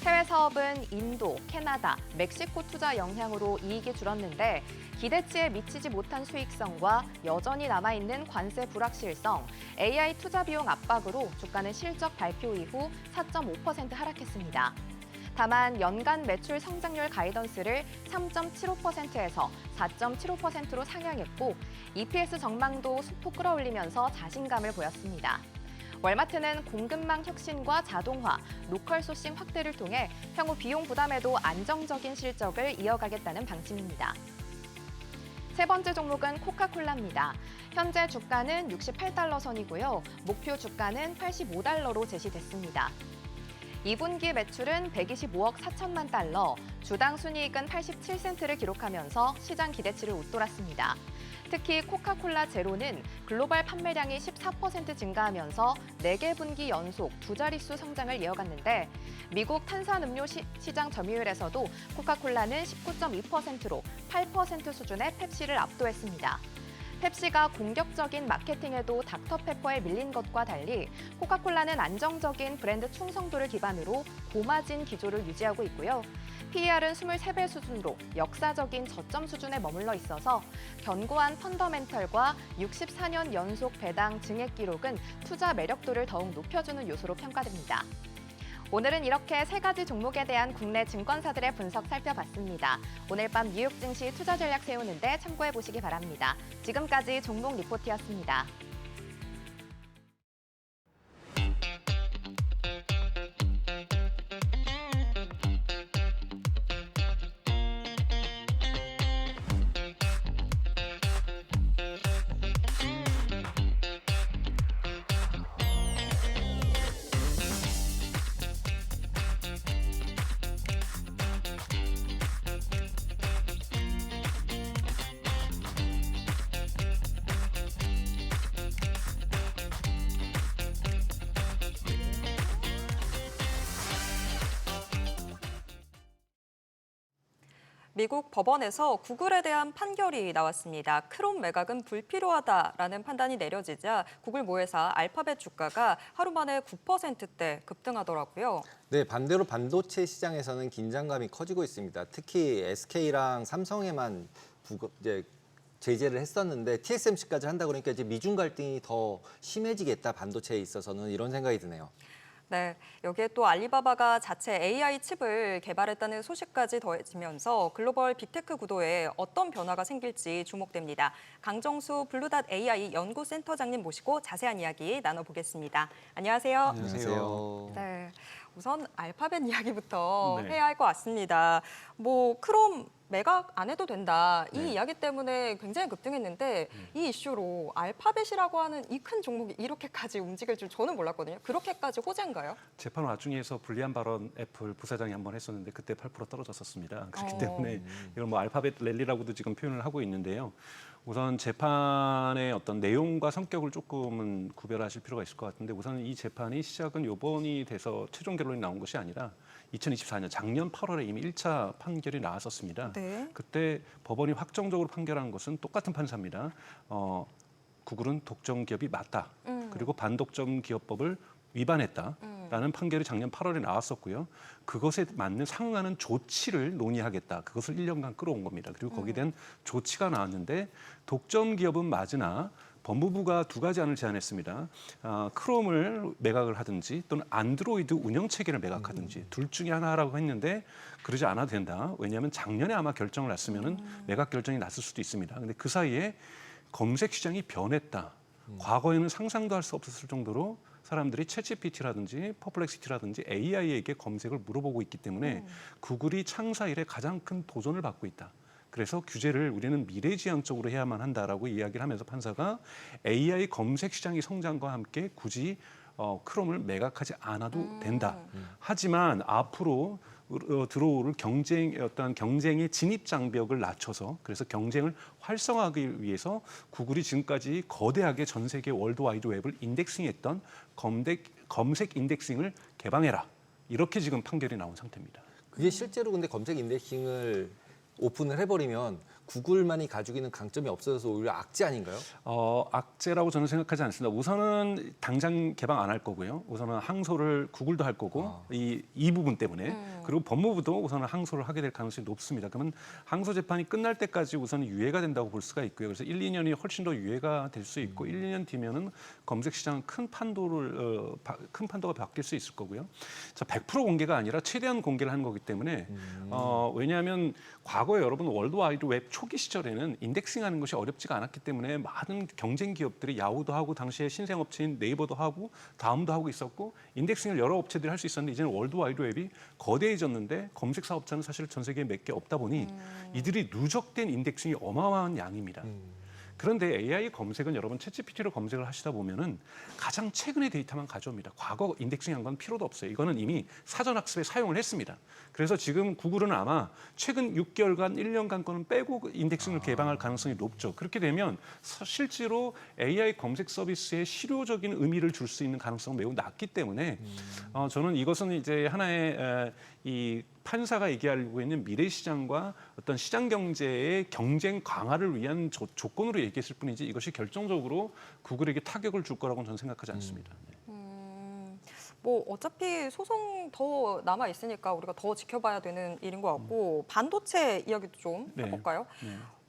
D: 해외 사업은 인도, 캐나다, 멕시코 투자 영향으로 이익이 줄었는데 기대치에 미치지 못한 수익성과 여전히 남아있는 관세 불확실성, AI 투자 비용 압박으로 주가는 실적 발표 이후 4.5% 하락했습니다. 다만 연간 매출 성장률 가이던스를 3.75%에서 4.75%로 상향했고 EPS 전망도 소폭 끌어올리면서 자신감을 보였습니다. 월마트는 공급망 혁신과 자동화, 로컬 소싱 확대를 통해 향후 비용 부담에도 안정적인 실적을 이어가겠다는 방침입니다. 세 번째 종목은 코카콜라입니다. 현재 주가는 68달러 선이고요. 목표 주가는 85달러로 제시됐습니다. 2분기 매출은 125억 4천만 달러, 주당 순이익은 87센트를 기록하면서 시장 기대치를 웃돌았습니다. 특히 코카콜라 제로는 글로벌 판매량이 14% 증가하면서 4개 분기 연속 두 자릿수 성장을 이어갔는데 미국 탄산음료 시장 점유율에서도 코카콜라는 19.2%로 8% 수준의 펩시를 압도했습니다. 펩시가 공격적인 마케팅에도 닥터페퍼에 밀린 것과 달리 코카콜라는 안정적인 브랜드 충성도를 기반으로 고마진 기조를 유지하고 있고요. PER은 23배 수준으로 역사적인 저점 수준에 머물러 있어서 견고한 펀더멘털과 64년 연속 배당 증액 기록은 투자 매력도를 더욱 높여주는 요소로 평가됩니다. 오늘은 이렇게 세 가지 종목에 대한 국내 증권사들의 분석 살펴봤습니다. 오늘 밤 뉴욕 증시 투자 전략 세우는데 참고해 보시기 바랍니다. 지금까지 종목 리포트였습니다.
A: 미국 법원에서 구글에 대한 판결이 나왔습니다. 크롬 매각은 불필요하다라는 판단이 내려지자 구글 모회사 알파벳 주가가 하루 만에 9%대 급등하더라고요.
B: 네, 반대로 반도체 시장에서는 긴장감이 커지고 있습니다. 특히 SK랑 삼성에만 이제 제재를 했었는데 TSMC까지 한다 그러니까 이제 미중 갈등이 더 심해지겠다, 반도체에 있어서는, 이런 생각이 드네요.
A: 네, 여기에 또 알리바바가 자체 AI 칩을 개발했다는 소식까지 더해지면서 글로벌 빅테크 구도에 어떤 변화가 생길지 주목됩니다. 강정수 블루닷 AI 연구센터장님 모시고 자세한 이야기 나눠보겠습니다. 안녕하세요.
B: 안녕하세요.
A: 네, 우선 알파벳 이야기부터
E: 네.
A: 해야 할 것 같습니다. 크롬 매각 안 해도 된다. 이
E: 네.
A: 이야기 때문에 굉장히 급등했는데 이 이슈로 알파벳이라고 하는 이 큰 종목이 이렇게까지 움직일 줄 저는 몰랐거든요. 그렇게까지 호재인가요?
E: 재판 와중에서 불리한 발언 애플 부사장이 한번 했었는데 그때 8% 떨어졌었습니다. 그렇기 때문에 이건 알파벳 랠리라고도 지금 표현을 하고 있는데요. 우선 재판의 어떤 내용과 성격을 조금은 구별하실 필요가 있을 것 같은데, 우선 이 재판이 시작은 요번이 돼서 최종 결론이 나온 것이 아니라 2024년 작년 8월에 이미 1차 판결이 나왔었습니다.
A: 네.
E: 그때 법원이 확정적으로 판결한 것은 똑같은 판사입니다. 구글은 독점 기업이 맞다. 그리고 반독점 기업법을 위반했다라는 판결이 작년 8월에 나왔었고요. 그것에 맞는 상응하는 조치를 논의하겠다. 그것을 1년간 끌어온 겁니다. 그리고 거기에 대한 조치가 나왔는데, 독점 기업은 맞으나 법무부가 두 가지 안을 제안했습니다. 크롬을 매각을 하든지 또는 안드로이드 운영 체계를 매각하든지 둘 중에 하나라고 했는데, 그러지 않아도 된다. 왜냐하면 작년에 아마 결정을 났으면은 매각 결정이 났을 수도 있습니다. 근데 그 사이에 검색 시장이 변했다. 과거에는 상상도 할 수 없었을 정도로 사람들이 챗GPT라든지 퍼플렉시티라든지 AI에게 검색을 물어보고 있기 때문에 구글이 창사 이래 가장 큰 도전을 받고 있다. 그래서 규제를 우리는 미래지향적으로 해야만 한다라고 이야기를 하면서 판사가 AI 검색 시장의 성장과 함께 굳이 크롬을 매각하지 않아도 된다. 하지만 앞으로 들어올 경쟁의 진입 장벽을 낮춰서, 그래서 경쟁을 활성화하기 위해서 구글이 지금까지 거대하게 전 세계 월드와이드 웹을 인덱싱했던 검색 인덱싱을 개방해라. 이렇게 지금 판결이 나온 상태입니다.
B: 그게 실제로 근데 검색 인덱싱을 오픈을 해버리면 구글만이 가지고 있는 강점이 없어져서 오히려 악재 아닌가요?
E: 악재라고 저는 생각하지 않습니다. 우선은 당장 개방 안 할 거고요. 우선은 항소를 구글도 할 거고 이 부분 때문에 그리고 법무부도 우선은 항소를 하게 될 가능성이 높습니다. 그러면 항소 재판이 끝날 때까지 우선 유예가 된다고 볼 수가 있고요. 그래서 1, 2년이 훨씬 더 유예가 될 수 있고 1, 2년 뒤면은 검색 시장은 큰 판도가 바뀔 수 있을 거고요. 자, 100% 공개가 아니라 최대한 공개를 하는 거기 때문에 왜냐하면 과거에 여러분 월드와이드 웹 초기 시절에는 인덱싱하는 것이 어렵지가 않았기 때문에 많은 경쟁 기업들이 야후도 하고 당시에 신생업체인 네이버도 하고 다음도 하고 있었고 인덱싱을 여러 업체들이 할 수 있었는데 이제는 월드와이드 웹이 거대해졌는데 검색 사업자는 사실 전 세계에 몇 개 없다 보니 이들이 누적된 인덱싱이 어마어마한 양입니다. 그런데 AI 검색은 여러분 챗GPT로 검색을 하시다 보면은 가장 최근의 데이터만 가져옵니다. 과거 인덱싱한 건 필요도 없어요. 이거는 이미 사전 학습에 사용을 했습니다. 그래서 지금 구글은 아마 최근 6개월간, 1년간 거는 빼고 인덱싱을 개방할 가능성이 높죠. 그렇게 되면 실제로 AI 검색 서비스에 실효적인 의미를 줄 수 있는 가능성은 매우 낮기 때문에 저는 이것은 이제 하나의 이 판사가 얘기하고 있는 미래 시장과 어떤 시장 경제의 경쟁 강화를 위한 조건으로 얘기했을 뿐이지 이것이 결정적으로 구글에게 타격을 줄 거라고는 저는 생각하지 않습니다.
A: 뭐 어차피 소송 더 남아 있으니까 우리가 더 지켜봐야 되는 일인 것 같고 반도체 이야기도 좀 해볼까요?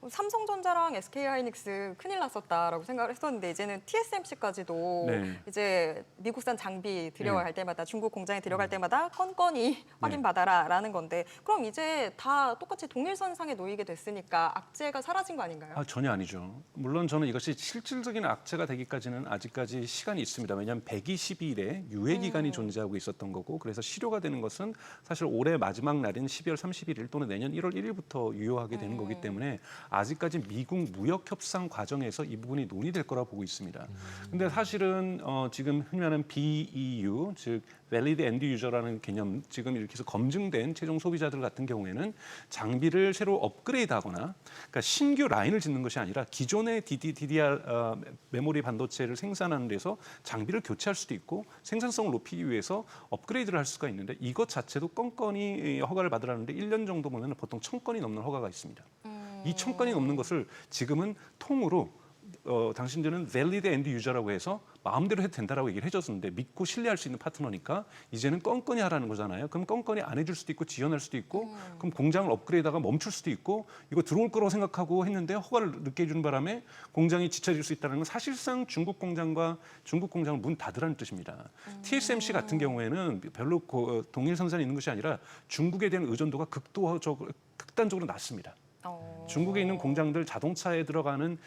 A: 삼성전자랑 SK하이닉스 큰일 났었다라고 생각을 했었는데 이제는 TSMC까지도 이제 미국산 장비 들여갈 할 때마다 중국 공장에 들여갈 때마다 건건히 확인받아라라는 건데 그럼 이제 다 똑같이 동일선상에 놓이게 됐으니까 악재가 사라진 거 아닌가요?
E: 전혀 아니죠. 물론 저는 이것이 실질적인 악재가 되기까지는 아직까지 시간이 있습니다. 왜냐하면 120일의 유예 기간이 존재하고 있었던 거고 그래서 실효가 되는 것은 사실 올해 마지막 날인 12월 31일 또는 내년 1월 1일부터 유효하게 되는 거기 때문에 아직까지 미국 무역 협상 과정에서 이 부분이 논의될 거라 보고 있습니다. 근데 사실은 지금 흔히 말하는 BEU, 즉 Valid End User라는 개념, 지금 이렇게 해서 검증된 최종 소비자들 같은 경우에는 장비를 새로 업그레이드하거나, 그러니까 신규 라인을 짓는 것이 아니라 기존의 DDR 메모리 반도체를 생산하는 데서 장비를 교체할 수도 있고 생산성을 높이기 위해서 업그레이드를 할 수가 있는데 이것 자체도 건건이 허가를 받으라는데 1년 정도 보면 보통 1000건이 넘는 허가가 있습니다. 이 1000건이 넘는 것을 지금은 통으로 당신들은 valid end user라고 해서 마음대로 해도 된다라고 얘기를 해줬는데 믿고 신뢰할 수 있는 파트너니까 이제는 건건히 하라는 거잖아요. 그럼 건건히 안 해줄 수도 있고 지연할 수도 있고 그럼 공장을 업그레이드하다가 멈출 수도 있고 이거 들어올 거라고 생각하고 했는데 허가를 늦게 해주는 바람에 공장이 지쳐질 수 있다는 건 사실상 중국 공장과 중국 공장을 문 닫으라는 뜻입니다. TSMC 같은 경우에는 별로 동일 선상에 있는 것이 아니라 중국에 대한 의존도가 극단적으로 낮습니다. 중국에 있는 공장들 자동차에 들어가는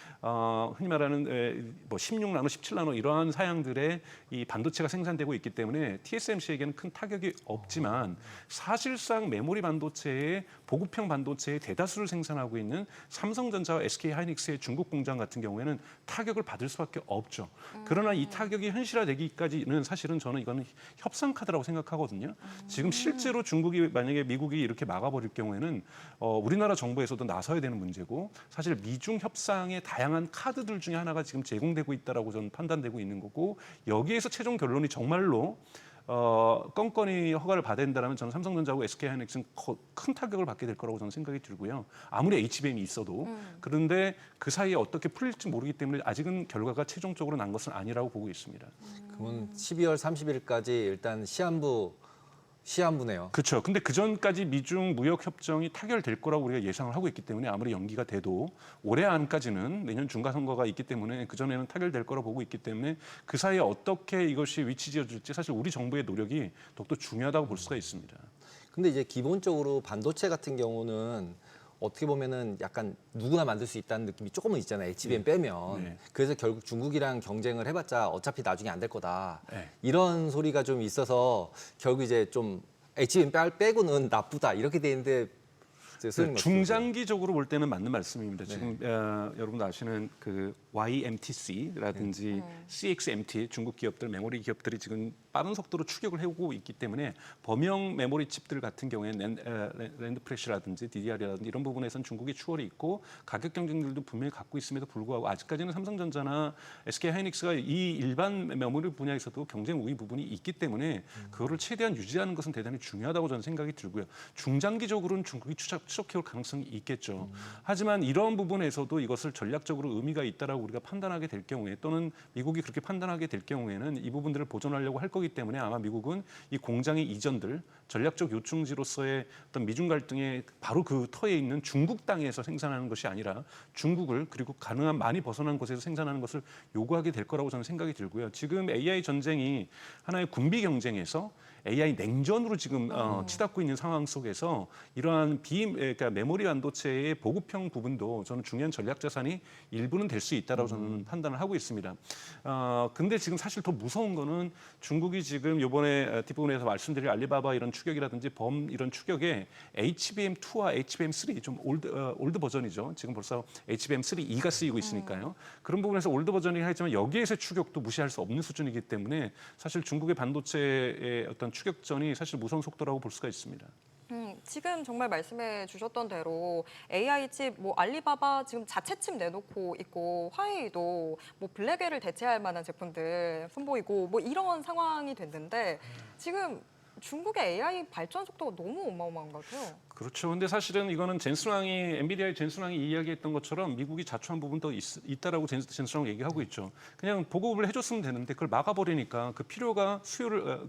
E: 흔히 말하는 뭐 16나노, 17나노 이러한 사양들의 이 반도체가 생산되고 있기 때문에 TSMC에게는 큰 타격이 없지만 사실상 메모리 반도체의 보급형 반도체의 대다수를 생산하고 있는 삼성전자와 SK하이닉스의 중국 공장 같은 경우에는 타격을 받을 수밖에 없죠. 그러나 이 타격이 현실화되기까지는 사실은 저는 이거는 협상 카드라고 생각하거든요. 지금 실제로 중국이 만약에 미국이 이렇게 막아버릴 경우에는 우리나라 정부에서도 나서야 되는 문제고 사실 미중 협상의 다양한 카드들 중에 하나가 지금 제공되고 있다라고 저는 판단되고 있는 거고 여기에서 최종 결론이 정말로 건건히 허가를 받아야 된다면 저는 삼성전자하고 SK하이닉스는 큰 타격을 받게 될 거라고 저는 생각이 들고요. 아무리 HBM이 있어도 그런데 그 사이에 어떻게 풀릴지 모르기 때문에 아직은 결과가 최종적으로 난 것은 아니라고 보고 있습니다.
B: 그러면 12월 30일까지 일단 시한부네요.
E: 그렇죠. 근데 그 전까지 미중 무역 협정이 타결될 거라고 우리가 예상을 하고 있기 때문에 아무리 연기가 돼도 올해 안까지는 내년 중간 선거가 있기 때문에 그 전에는 타결될 거라고 보고 있기 때문에 그 사이에 어떻게 이것이 위치지어질지 사실 우리 정부의 노력이 더욱더 중요하다고 볼 수가 있습니다.
B: 근데 이제 기본적으로 반도체 같은 경우는 어떻게 보면은 약간 누구나 만들 수 있다는 느낌이 조금은 있잖아요. HBM 빼면. 그래서 결국 중국이랑 경쟁을 해봤자 어차피 나중에 안 될 거다. 이런 소리가 좀 있어서 결국 이제 좀 HBM 빼고는 나쁘다 이렇게 되는데
E: 중장기적으로 볼 때는 맞는 말씀입니다. 지금 여러분도 아시는 그 YMTC라든지 CXMT 중국 기업들 메모리 기업들이 지금 빠른 속도로 추격을 해오고 있기 때문에 범용 메모리 칩들 같은 경우에 랜드 프레시라든지 DDR이라든지 이런 부분에서는 중국의 추월이 있고 가격 경쟁들도 분명히 갖고 있음에도 불구하고 아직까지는 삼성전자나 SK하이닉스가 이 일반 메모리 분야에서도 경쟁 우위 부분이 있기 때문에 그거를 최대한 유지하는 것은 대단히 중요하다고 저는 생각이 들고요. 중장기적으로는 중국이 추적해올 가능성이 있겠죠. 하지만 이런 부분에서도 이것을 전략적으로 의미가 있다라고 우리가 판단하게 될 경우에 또는 미국이 그렇게 판단하게 될 경우에는 이 부분들을 보존하려고 할 거기 때문에 아마 미국은 이 공장의 이전들 전략적 요충지로서의 어떤 미중 갈등의 바로 그 터에 있는 중국 땅에서 생산하는 것이 아니라 중국을 그리고 가능한 많이 벗어난 곳에서 생산하는 것을 요구하게 될 거라고 저는 생각이 들고요. 지금 AI 전쟁이 하나의 군비 경쟁에서 AI 냉전으로 지금 치닫고 있는 상황 속에서 이러한 그러니까 메모리 반도체의 보급형 부분도 저는 중요한 전략 자산이 일부는 될 수 있다라고 저는 판단을 하고 있습니다. 근데 지금 사실 더 무서운 거는 중국이 지금 이번에 뒷부분에서 말씀드린 알리바바 이런 추격이라든지 범 이런 추격에 HBM2와 HBM3 좀 올드 버전이죠. 지금 벌써 HBM3E가 쓰이고 있으니까요. 그런 부분에서 올드 버전이긴 하지만 여기에서의 추격도 무시할 수 없는 수준이기 때문에 사실 중국의 반도체의 어떤 추격전이 사실 무서운 속도라고 볼 수가 있습니다.
A: 지금 정말 말씀해 주셨던 대로 AI 칩, 뭐 알리바바 지금 자체 칩 내놓고 있고 화웨이도 뭐 블랙웰을 대체할 만한 제품들 선보이고 뭐 이런 상황이 됐는데 지금 중국의 AI 발전 속도가 너무 어마어마한 것 같아요.
E: 그렇죠. 근데 사실은 이거는 엔비디아의 젠슨왕이 이야기했던 것처럼 미국이 자초한 부분도 있다라고 젠슨왕 얘기하고 있죠. 그냥 보급을 해줬으면 되는데 그걸 막아버리니까 그 필요가 수요를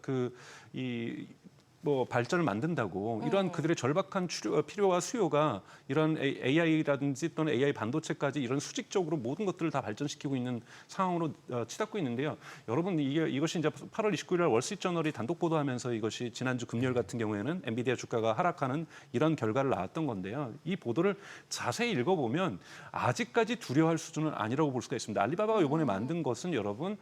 E: 발전을 만든다고 이러한 그들의 절박한 필요와 수요가 이런 AI라든지 또는 AI 반도체까지 이런 수직적으로 모든 것들을 다 발전시키고 있는 상황으로 치닫고 있는데요. 여러분 이것이 이제 8월 29일 날 월스트리트저널이 단독 보도하면서 이것이 지난주 금요일 같은 경우에는 엔비디아 주가가 하락하는 이런 결과를 나왔던 건데요. 이 보도를 자세히 읽어보면 아직까지 두려워할 수준은 아니라고 볼 수가 있습니다. 알리바바가 이번에 만든 것은 여러분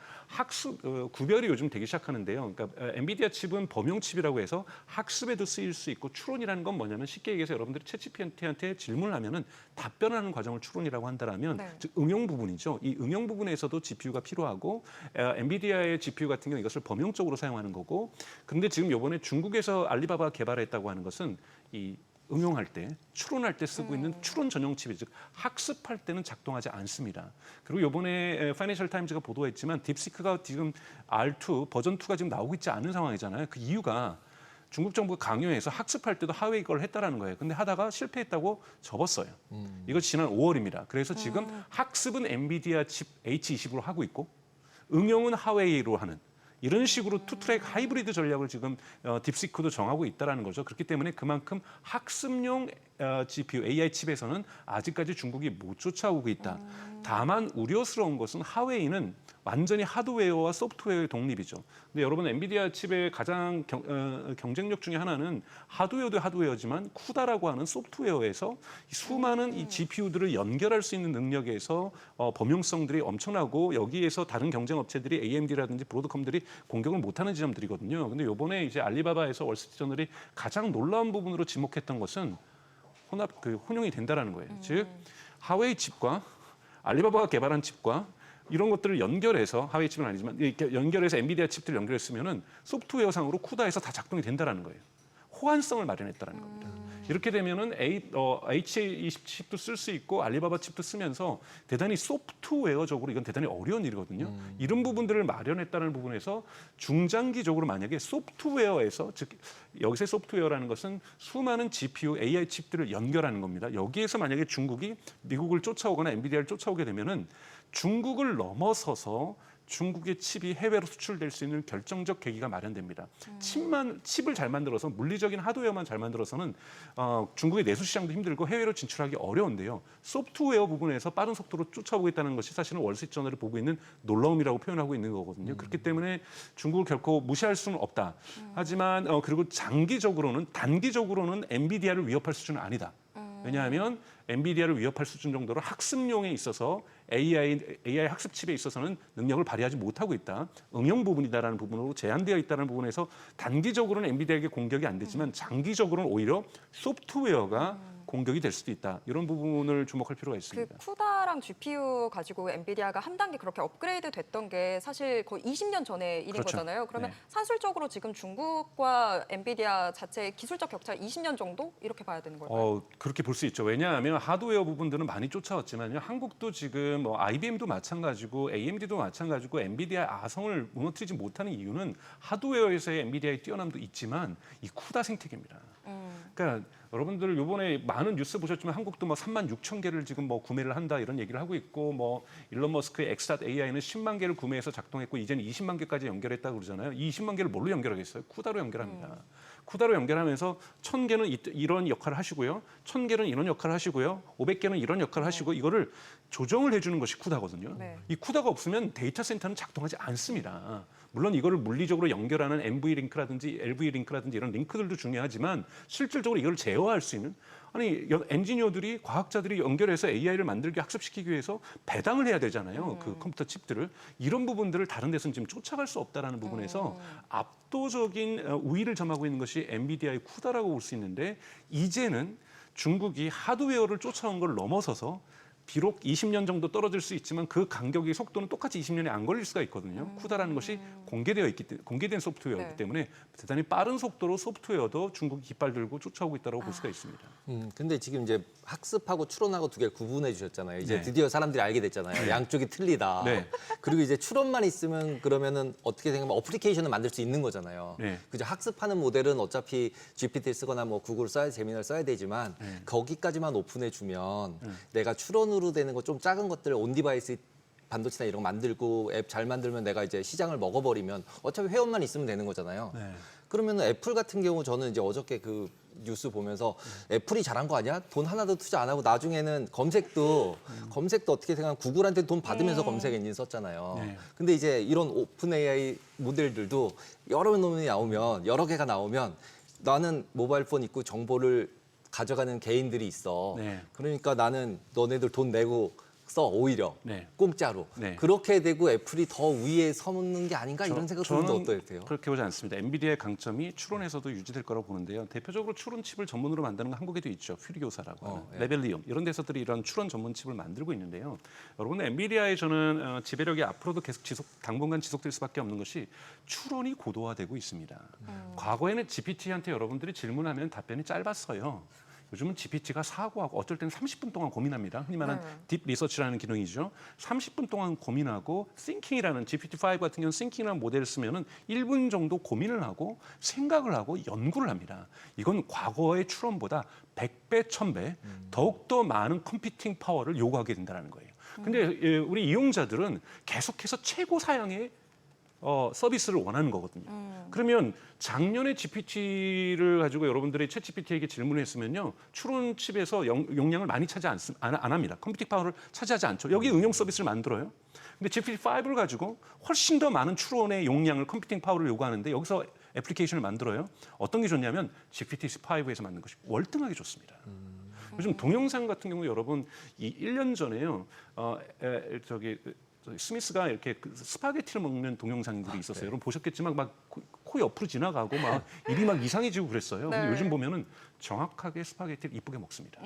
E: 구별이 요즘 되기 시작하는데요. 그러니까 엔비디아 칩은 범용 칩이라고 해서 학습에도 쓰일 수 있고 추론이라는 건 뭐냐면 쉽게 얘기해서 여러분들이 챗GPT한테 질문을 하면은 답변하는 과정을 추론이라고 한다면
A: 네.
E: 즉 응용 부분이죠. 이 응용 부분에서도 GPU가 필요하고 엔비디아의 GPU 같은 경우 이것을 범용적으로 사용하는 거고 근데 지금 이번에 중국에서 알리바바가 개발했다고 하는 것은 이 응용할 때, 추론할 때 쓰고 있는 추론 전용 칩이 즉 학습할 때는 작동하지 않습니다. 그리고 이번에 파이낸셜 타임즈가 보도했지만 딥시크가 지금 R2 버전 2가 지금 나오고 있지 않은 상황이잖아요. 그 이유가 중국 정부가 강요해서 학습할 때도 하웨이 걸 했다라는 거예요. 근데 하다가 실패했다고 접었어요. 이거 지난 5월입니다. 그래서 지금 학습은 엔비디아 칩 H20으로 하고 있고 응용은 하웨이로 하는 이런 식으로 투트랙 하이브리드 전략을 지금 딥시크도 정하고 있다는 거죠. 그렇기 때문에 그만큼 학습용 GPU, AI 칩에서는 아직까지 중국이 못 쫓아오고 있다. 다만 우려스러운 것은 하웨이는 완전히 하드웨어와 소프트웨어의 독립이죠. 근데 여러분 엔비디아 칩의 가장 경쟁력 중에 하나는 하드웨어도 하드웨어지만 쿠다라고 하는 소프트웨어에서 수많은 이 GPU들을 연결할 수 있는 능력에서 범용성들이 엄청나고 여기에서 다른 경쟁 업체들이 AMD라든지 브로드컴들이 공격을 못하는 지점들이거든요. 근데 이번에 이제 알리바바에서 월스트리트저널이 가장 놀라운 부분으로 지목했던 것은 혼용이 된다라는 거예요. 즉 하웨이 칩과 알리바바가 개발한 칩과 이런 것들을 연결해서 하웨이 칩은 아니지만 이렇게 연결해서 엔비디아 칩들을 연결했으면은 소프트웨어상으로 쿠다에서 다 작동이 된다라는 거예요. 호환성을 마련했다라는 겁니다. 이렇게 되면은 H20 칩도 쓸 수 있고 알리바바 칩도 쓰면서 대단히 소프트웨어적으로 이건 대단히 어려운 일이거든요. 이런 부분들을 마련했다는 부분에서 중장기적으로 만약에 소프트웨어에서 즉 여기서의 소프트웨어라는 것은 수많은 GPU, AI 칩들을 연결하는 겁니다. 여기에서 만약에 중국이 미국을 쫓아오거나 엔비디아를 쫓아오게 되면은 중국을 넘어서서 중국의 칩이 해외로 수출될 수 있는 결정적 계기가 마련됩니다. 칩을 잘 만들어서 물리적인 하드웨어만 잘 만들어서는 중국의 내수 시장도 힘들고 해외로 진출하기 어려운데요. 소프트웨어 부분에서 빠른 속도로 쫓아오겠다는 것이 사실은 월스트리트저널이 보고 있는 놀라움이라고 표현하고 있는 거거든요. 그렇기 때문에 중국을 결코 무시할 수는 없다. 하지만 그리고 단기적으로는 엔비디아를 위협할 수준은 아니다. 왜냐하면 엔비디아를 위협할 수준 정도로 학습용에 있어서 AI 학습 칩에 있어서는 능력을 발휘하지 못하고 있다. 응용 부분이다라는 부분으로 제한되어 있다는 부분에서 단기적으로는 엔비디아에게 공격이 안 되지만 장기적으로는 오히려 소프트웨어가 공격이 될 수도 있다. 이런 부분을 주목할 필요가
A: 그
E: 있습니다.
A: 쿠다랑 GPU 가지고 엔비디아가 한 단계 그렇게 업그레이드 됐던 게 사실 거의 20년 전의 일인
E: 그렇죠.
A: 거잖아요. 그러면
E: 네.
A: 산술적으로 지금 중국과 엔비디아 자체의 기술적 격차 20년 정도 이렇게 봐야 되는 걸까요?
E: 그렇게 볼 수 있죠. 왜냐하면 하드웨어 부분들은 많이 쫓아왔지만요. 한국도 지금 뭐 IBM도 마찬가지고 AMD도 마찬가지고 엔비디아 아성을 무너뜨리지 못하는 이유는 하드웨어에서의 엔비디아의 뛰어남도 있지만 이 쿠다 생태계입니다. 그러니까 여러분들 이번에 많은 뉴스 보셨지만 한국도 뭐 36,000개를 지금 뭐 구매를 한다 이런 얘기를 하고 있고 뭐 일론 머스크의 X.AI는 10만 개를 구매해서 작동했고 이제는 20만 개까지 연결했다고 그러잖아요. 이 20만 개를 뭘로 연결하겠어요? 쿠다로 연결합니다. 쿠다로 연결하면서 1,000개는 이런 역할을 하시고요. 1,000개는 이런 역할을 하시고요. 500개는 이런 역할을 하시고 이거를 조정을 해주는 것이 쿠다거든요.
A: 네.
E: 이 쿠다가 없으면 데이터 센터는 작동하지 않습니다. 물론 이거를 물리적으로 연결하는 NV 링크라든지 LV 링크라든지 이런 링크들도 중요하지만 실질적으로 이걸 제어할 수 있는 엔지니어들이 과학자들이 연결해서 AI를 만들게 학습시키기 위해서 배당을 해야 되잖아요. 그 컴퓨터 칩들을 이런 부분들을 다른 데서는 지금 쫓아갈 수 없다라는 부분에서 압도적인 우위를 점하고 있는 것이 엔비디아의 쿠다라고 볼 수 있는데 이제는 중국이 하드웨어를 쫓아온 걸 넘어서서 비록 20년 정도 떨어질 수 있지만 그 간격의 속도는 똑같이 20년이 안 걸릴 수가 있거든요. 쿠다라는 것이 공개된 소프트웨어이기
A: 네.
E: 때문에 대단히 빠른 속도로 소프트웨어도 중국이 깃발 들고 쫓아오고 있다고 볼 수가 있습니다.
B: 근데 지금 이제 학습하고 추론하고 두 개를 구분해 주셨잖아요. 이제
E: 네.
B: 드디어 사람들이 알게 됐잖아요. 양쪽이 틀리다.
E: 네.
B: 그리고 이제 추론만 있으면 그러면은 어떻게 생각하면 어플리케이션을 만들 수 있는 거잖아요.
E: 네.
B: 그죠? 학습하는 모델은 어차피 GPT를 쓰거나 뭐 구글 써야 제미나를 써야 되지만 거기까지만 오픈해 주면 내가 추론으로 되는 거 좀 작은 것들 온 디바이스 반도체나 이런 거 만들고 앱 잘 만들면 내가 이제 시장을 먹어버리면 어차피 회원만 있으면 되는 거잖아요.
E: 네.
B: 그러면 애플 같은 경우 저는 이제 어저께 그 뉴스 보면서 애플이 잘한 거 아니야? 돈 하나도 투자 안 하고 나중에는 검색도 어떻게 생각하면 구글한테 돈 받으면서 검색 엔진 썼잖아요.
E: 네.
B: 근데 이제 이런 오픈 AI 모델들도 여러 놈이 나오면 여러 개가 나오면 나는 모바일 폰 있고 정보를 가져가는 개인들이 있어.
E: 네.
B: 그러니까 나는 너네들 돈 내고 써 오히려
E: 네.
B: 공짜로.
E: 네.
B: 그렇게 되고 애플이 더 위에 서는 게 아닌가 이런 생각 드는데
E: 저는
B: 어떠세요?
E: 그렇게 보지 않습니다. 엔비디아의 강점이 추론에서도 유지될 거라고 보는데요. 대표적으로 추론 칩을 전문으로 만드는 건 한국에도 있죠. 퓨리교사라고 하는
B: 예.
E: 레벨리움 이런 데서들이 이런 추론 전문 칩을 만들고 있는데요. 여러분 엔비디아의 저는 지배력이 앞으로도 계속 당분간 지속될 수밖에 없는 것이 추론이 고도화되고 있습니다. 과거에는 GPT한테 여러분들이 질문하면 답변이 짧았어요. 요즘은 GPT가 사고하고 어쩔 때는 30분 동안 고민합니다. 흔히 말하는 딥 리서치라는 기능이죠. 30분 동안 고민하고 띵킹이라는 GPT-5 같은 경우는 띵킹이라는 모델을 쓰면은 1분 정도 고민을 하고 생각을 하고 연구를 합니다. 이건 과거의 추론보다 100배, 1000배 더욱더 많은 컴퓨팅 파워를 요구하게 된다는 거예요. 근데 우리 이용자들은 계속해서 최고 사양의 서비스를 원하는 거거든요. 그러면 작년에 GPT를 가지고 여러분들이 챗GPT에게 질문을 했으면요. 추론 칩에서 용량을 많이 차지 안 합니다. 컴퓨팅 파워를 차지하지 않죠. 여기 응용 서비스를 만들어요. 근데 GPT-5를 가지고 훨씬 더 많은 추론의 용량을 컴퓨팅 파워를 요구하는데 여기서 애플리케이션을 만들어요. 어떤 게 좋냐면 GPT-5에서 만든 것이 월등하게 좋습니다. 요즘 동영상 같은 경우 여러분 이 1년 전에요. 스미스가 이렇게 스파게티를 먹는 동영상들이 있었어요. 여러분 보셨겠지만 막 코 옆으로 지나가고 막 입이 막 이상해지고 그랬어요. 근데
A: 네.
E: 요즘 보면은 정확하게 스파게티를 이쁘게 먹습니다.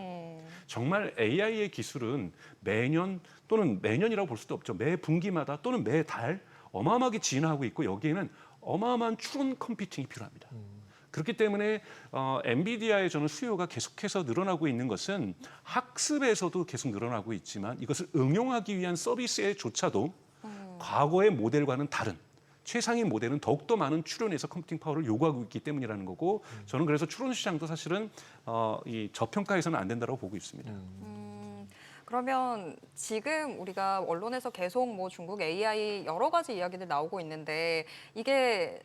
E: 정말 AI의 기술은 매년 또는 매년이라고 볼 수도 없죠. 매 분기마다 또는 매 달 어마어마하게 진화하고 있고 여기에는 어마어마한 추론 컴퓨팅이 필요합니다. 그렇기 때문에 엔비디아의 저는 수요가 계속해서 늘어나고 있는 것은 학습에서도 계속 늘어나고 있지만 이것을 응용하기 위한 서비스에조차도 과거의 모델과는 다른 최상위 모델은 더욱더 많은 추론에서 컴퓨팅 파워를 요구하고 있기 때문이라는 거고 저는 그래서 추론 시장도 사실은 이 저평가해서는 안 된다고 보고 있습니다.
A: 그러면 지금 우리가 언론에서 계속 뭐 중국 AI 여러 가지 이야기들 나오고 있는데 이게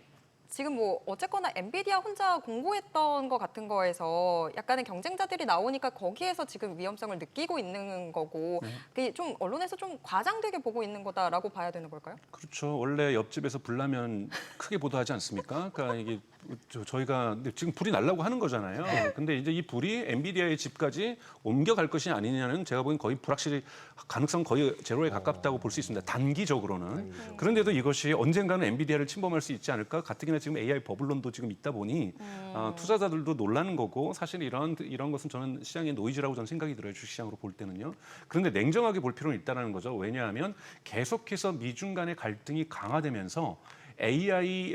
A: 지금 뭐 어쨌거나 엔비디아 혼자 공고했던 것 같은 거에서 약간의 경쟁자들이 나오니까 거기에서 지금 위험성을 느끼고 있는 거고 그게 좀 언론에서 좀 과장되게 보고 있는 거다라고 봐야 되는 걸까요?
E: 그렇죠. 원래 옆집에서 불나면 크게 보도하지 않습니까? 그러니까 이게 저희가 지금 불이 나려고 하는 거잖아요. 근데 이제 이 불이 엔비디아의 집까지 옮겨갈 것이 아니냐는 제가 보기엔 거의 불확실히 가능성 거의 제로에 가깝다고 볼 수 있습니다. 단기적으로는. 그런데도 이것이 언젠가는 엔비디아를 침범할 수 있지 않을까? 가뜩이나 지금 AI 버블론도 지금 있다 보니 투자자들도 놀라는 거고 사실 이런 것은 저는 시장의 노이즈라고 저는 생각이 들어요. 주식시장으로 볼 때는요. 그런데 냉정하게 볼 필요는 있다는 거죠. 왜냐하면 계속해서 미중 간의 갈등이 강화되면서 AI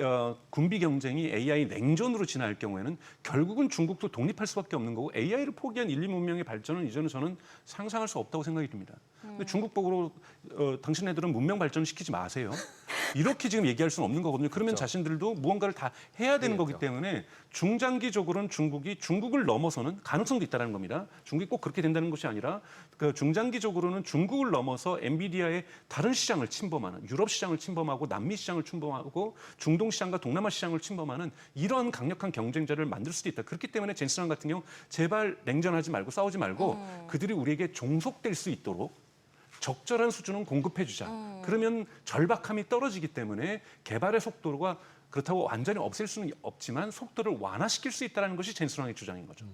E: 군비 경쟁이 AI 냉전으로 진화할 경우에는 결국은 중국도 독립할 수밖에 없는 거고 AI를 포기한 인류 문명의 발전은 이제는 저는 상상할 수 없다고 생각이 듭니다. 근데 중국 보고 당신네들은 문명 발전을 시키지 마세요. 이렇게 지금 얘기할 수는 없는 거거든요. 그러면
B: 그렇죠.
E: 자신들도 무언가를 다 해야 되는 거기 때문에 중장기적으로는 중국이 중국을 넘어서는 가능성도 있다는 겁니다. 중국이 꼭 그렇게 된다는 것이 아니라 그 중장기적으로는 중국을 넘어서 엔비디아의 다른 시장을 침범하는 유럽 시장을 침범하고 남미 시장을 침범하고 중동 시장과 동남아 시장을 침범하는 이런 강력한 경쟁자를 만들 수도 있다. 그렇기 때문에 젠슨왕 같은 경우 제발 냉전하지 말고 싸우지 말고 그들이 우리에게 종속될 수 있도록 적절한 수준은 공급해 주자. 그러면 절박함이 떨어지기 때문에 개발의 속도가 그렇다고 완전히 없앨 수는 없지만 속도를 완화시킬 수 있다는 것이 젠슨왕의 주장인 거죠.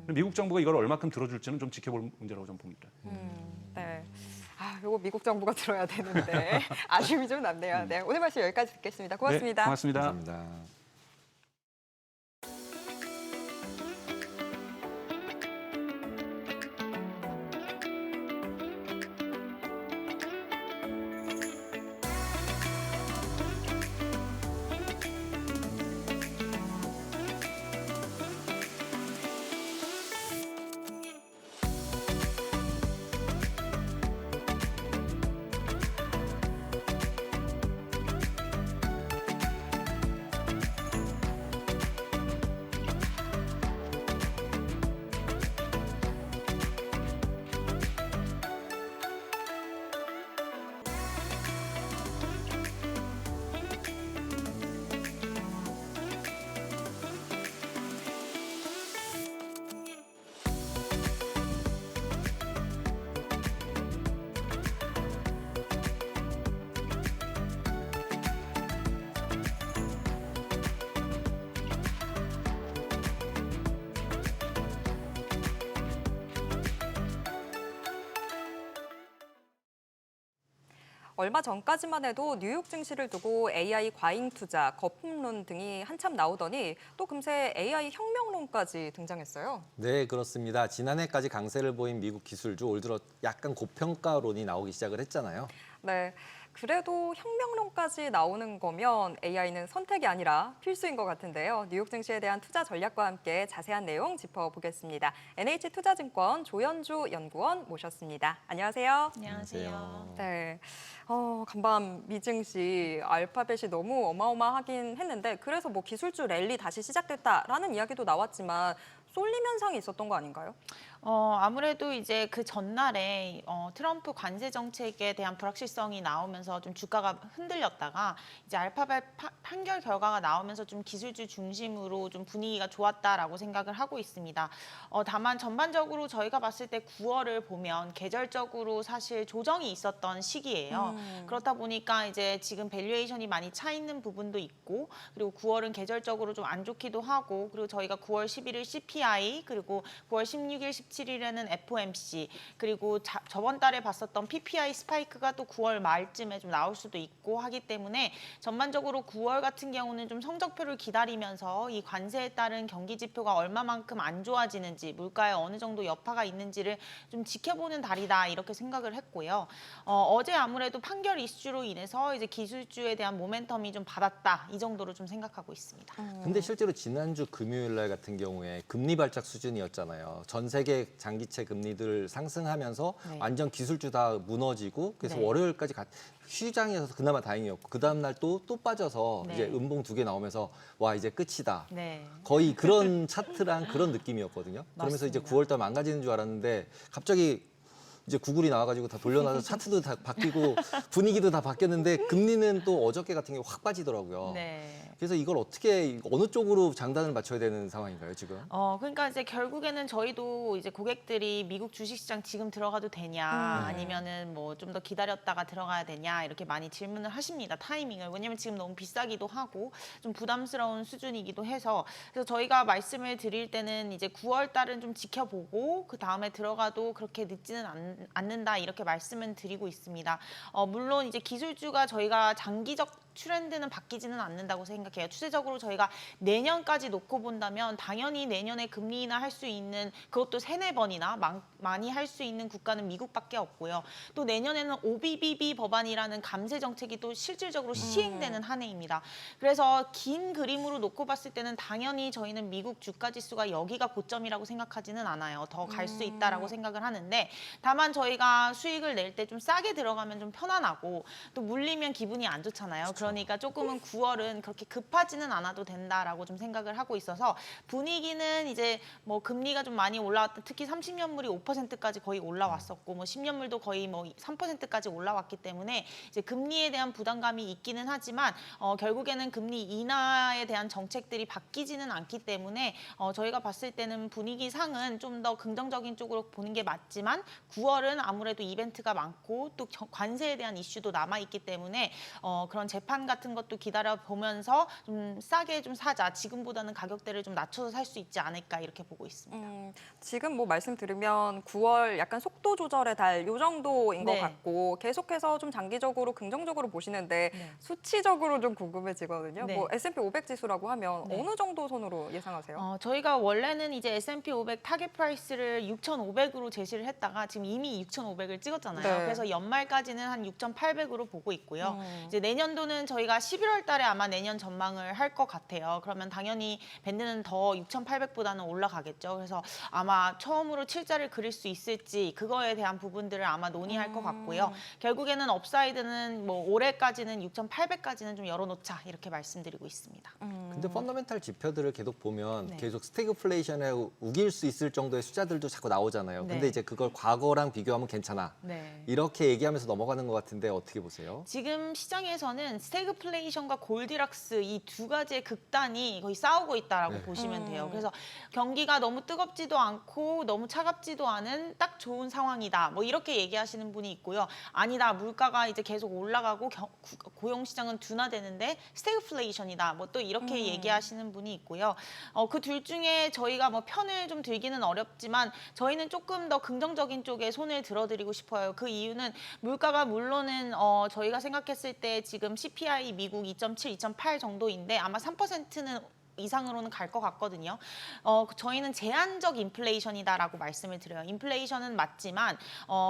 E: 미국 정부가 이걸 얼마큼 들어줄지는 좀 지켜볼 문제라고 저는 봅니다.
A: 네. 요거 미국 정부가 들어야 되는데 아쉬움이 좀 남네요. 네, 오늘 말씀 여기까지 듣겠습니다. 고맙습니다.
E: 네, 고맙습니다.
B: 감사합니다.
A: 얼마 전까지만 해도 뉴욕 증시를 두고 AI 과잉 투자, 거품론 등이 한참 나오더니 또 금세 AI 혁명론까지 등장했어요.
B: 네, 그렇습니다. 지난해까지 강세를 보인 미국 기술주 올 들어 약간 고평가론이 나오기 시작을 했잖아요.
A: 네, 그래도 혁명론까지 나오는 거면 AI는 선택이 아니라 필수인 것 같은데요. 뉴욕 증시에 대한 투자 전략과 함께 자세한 내용 짚어보겠습니다. NH투자증권 조연주 연구원 모셨습니다. 안녕하세요.
F: 안녕하세요.
A: 네, 간밤 미증시 알파벳이 너무 어마어마하긴 했는데 그래서 뭐 기술주 랠리 다시 시작됐다라는 이야기도 나왔지만 쏠림 현상이 있었던 거 아닌가요?
F: 아무래도 이제 그 전날에 트럼프 관세 정책에 대한 불확실성이 나오면서 좀 주가가 흔들렸다가 이제 알파벳 판결 결과가 나오면서 좀 기술주 중심으로 좀 분위기가 좋았다라고 생각을 하고 있습니다. 다만 전반적으로 저희가 봤을 때 9월을 보면 계절적으로 사실 조정이 있었던 시기예요. 그렇다 보니까 이제 지금 밸류에이션이 많이 차 있는 부분도 있고 그리고 9월은 계절적으로 좀 안 좋기도 하고 그리고 저희가 9월 11일 CPI 그리고 9월 16일 17일에는 FOMC 그리고 저번 달에 봤었던 PPI 스파이크가 또 9월 말쯤에 좀 나올 수도 있고 하기 때문에 전반적으로 9월 같은 경우는 좀 성적표를 기다리면서 이 관세에 따른 경기 지표가 얼마만큼 안 좋아지는지 물가에 어느 정도 여파가 있는지를 좀 지켜보는 달이다 이렇게 생각을 했고요. 어제 아무래도 판결 이슈로 인해서 이제 기술주에 대한 모멘텀이 좀 받았다 이 정도로 좀 생각하고 있습니다.
B: 근데 실제로 지난주 금요일 날 같은 경우에 금리 발작 수준이었잖아요. 전 세계 장기채 금리들 상승하면서
F: 네.
B: 완전 기술주 다 무너지고 그래서
F: 네.
B: 월요일까지 휴장이어서 그나마 다행이었고 그 다음 날 또 빠져서
F: 네.
B: 이제 음봉 2개 나오면서 와 이제 끝이다.
F: 네.
B: 거의 그런 차트랑 그런 느낌이었거든요. 그러면서 이제
F: 맞습니다.
B: 9월 달 망가지는 줄 알았는데 갑자기 이제 구글이 나와가지고 다 돌려놔서 차트도 다 바뀌고 분위기도 다 바뀌었는데 금리는 또 어저께 같은 경우 확 빠지더라고요.
F: 네.
B: 그래서 이걸 어떻게 어느 쪽으로 장단을 맞춰야 되는 상황인가요 지금?
F: 그러니까 이제 결국에는 저희도 이제 고객들이 미국 주식시장 지금 들어가도 되냐 아니면은 뭐 좀 더 기다렸다가 들어가야 되냐 이렇게 많이 질문을 하십니다. 타이밍을. 왜냐면 지금 너무 비싸기도 하고 좀 부담스러운 수준이기도 해서 그래서 저희가 말씀을 드릴 때는 이제 9월 달은 좀 지켜보고 그 다음에 들어가도 그렇게 늦지는 않는다 이렇게 말씀을 드리고 있습니다. 물론 이제 기술주가 저희가 장기적 트렌드는 바뀌지는 않는다고 생각해요. 추세적으로 저희가 내년까지 놓고 본다면 당연히 내년에 금리 인하 할 수 있는 그것도 3-4번이나 많이 할 수 있는 국가는 미국밖에 없고요. 또 내년에는 OBBB 법안이라는 감세 정책이 또 실질적으로 시행되는 한 해입니다. 그래서 긴 그림으로 놓고 봤을 때는 당연히 저희는 미국 주가 지수가 여기가 고점이라고 생각하지는 않아요. 더 갈 수 있다라고 생각을 하는데 다만 저희가 수익을 낼 때 좀 싸게 들어가면 좀 편안하고 또 물리면 기분이 안 좋잖아요. 그러니까 조금은 9월은 그렇게 급하지는 않아도 된다라고 좀 생각을 하고 있어서 분위기는 이제 뭐 금리가 좀 많이 올라왔다. 특히 30년물이 5%까지 거의 올라왔었고 뭐 10년물도 거의 뭐 3%까지 올라왔기 때문에 이제 금리에 대한 부담감이 있기는 하지만 결국에는 금리 인하에 대한 정책들이 바뀌지는 않기 때문에 저희가 봤을 때는 분위기상은 좀 더 긍정적인 쪽으로 보는 게 맞지만 9월은 아무래도 이벤트가 많고 또 관세에 대한 이슈도 남아있기 때문에 그런 재판 같은 것도 기다려 보면서 좀 싸게 좀 사자. 지금보다는 가격대를 좀 낮춰서 살 수 있지 않을까 이렇게 보고 있습니다.
A: 지금 뭐 말씀 들으면 9월 약간 속도 조절의 달 요 정도인 것
F: 네.
A: 같고 계속해서 좀 장기적으로 긍정적으로 보시는데
F: 네.
A: 수치적으로 좀 궁금해지거든요.
F: 네.
A: 뭐 S&P 500 지수라고 하면
F: 네.
A: 어느 정도 선으로 예상하세요?
F: 저희가 원래는 이제 S&P 500 타겟 프라이스를 6,500으로 제시를 했다가 지금 이미 6,500을 찍었잖아요.
A: 네.
F: 그래서 연말까지는 한 6,800으로 보고 있고요. 이제 내년도는 저희가 11월 달에 아마 내년 전망을 할 것 같아요. 그러면 당연히 밴드는 더 6,800보다는 올라가겠죠. 그래서 아마 처음으로 7자를 그릴 수 있을지 그거에 대한 부분들을 아마 논의할 것 같고요. 결국에는 업사이드는 뭐 올해까지는 6,800까지는 좀 열어놓자 이렇게 말씀드리고 있습니다.
B: 근데 펀더멘탈 지표들을 계속 보면
F: 네.
B: 계속 스태그플레이션에 우길 수 있을 정도의 숫자들도 자꾸 나오잖아요. 근데
F: 네.
B: 이제 그걸 과거랑 비교하면 괜찮아.
F: 네.
B: 이렇게 얘기하면서 넘어가는 것 같은데 어떻게 보세요?
F: 지금 시장에서는 스태그플레이션과 골디락스 이 두 가지의 극단이 거의 싸우고 있다라고
B: 네.
F: 보시면 돼요. 그래서 경기가 너무 뜨겁지도 않고 너무 차갑지도 않은 딱 좋은 상황이다. 뭐 이렇게 얘기하시는 분이 있고요. 아니다. 물가가 이제 계속 올라가고 고용 시장은 둔화되는데 스태그플레이션이다. 뭐 또 이렇게 얘기하시는 분이 있고요. 그 둘 중에 저희가 뭐 편을 좀 들기는 어렵지만 저희는 조금 더 긍정적인 쪽에 손을 들어드리고 싶어요. 그 이유는 물가가 물론은 저희가 생각했을 때 지금 CPI 미국 2.7, 2.8 정도인데 아마 3%는 이상으로는 갈 것 같거든요. 저희는 제한적 인플레이션이다라고 말씀을 드려요. 인플레이션은 맞지만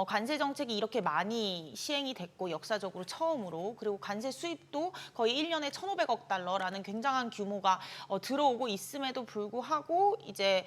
F: 관세 정책이 이렇게 많이 시행이 됐고 역사적으로 처음으로 그리고 관세 수입도 거의 1년에 1,500억 달러라는 굉장한 규모가 들어오고 있음에도 불구하고 이제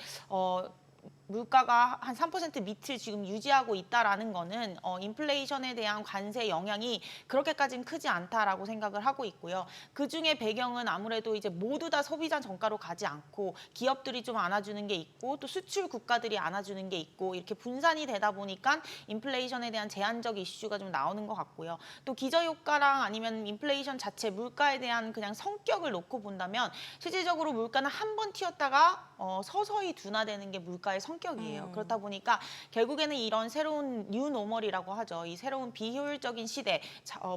F: 물가가 한 3% 밑을 지금 유지하고 있다라는 거는 인플레이션에 대한 관세 영향이 그렇게까지는 크지 않다라고 생각을 하고 있고요. 그중에 배경은 아무래도 이제 모두 다 소비자 정가로 가지 않고 기업들이 좀 안아주는 게 있고 또 수출 국가들이 안아주는 게 있고 이렇게 분산이 되다 보니까 인플레이션에 대한 제한적 이슈가 좀 나오는 것 같고요. 또 기저효과랑 아니면 인플레이션 자체 물가에 대한 그냥 성격을 놓고 본다면 실질적으로 물가는 한 번 튀었다가 서서히 둔화되는 게 물가의 성격이에요. 그렇다 보니까 결국에는 이런 새로운 뉴노멀이라고 하죠. 이 새로운 비효율적인 시대,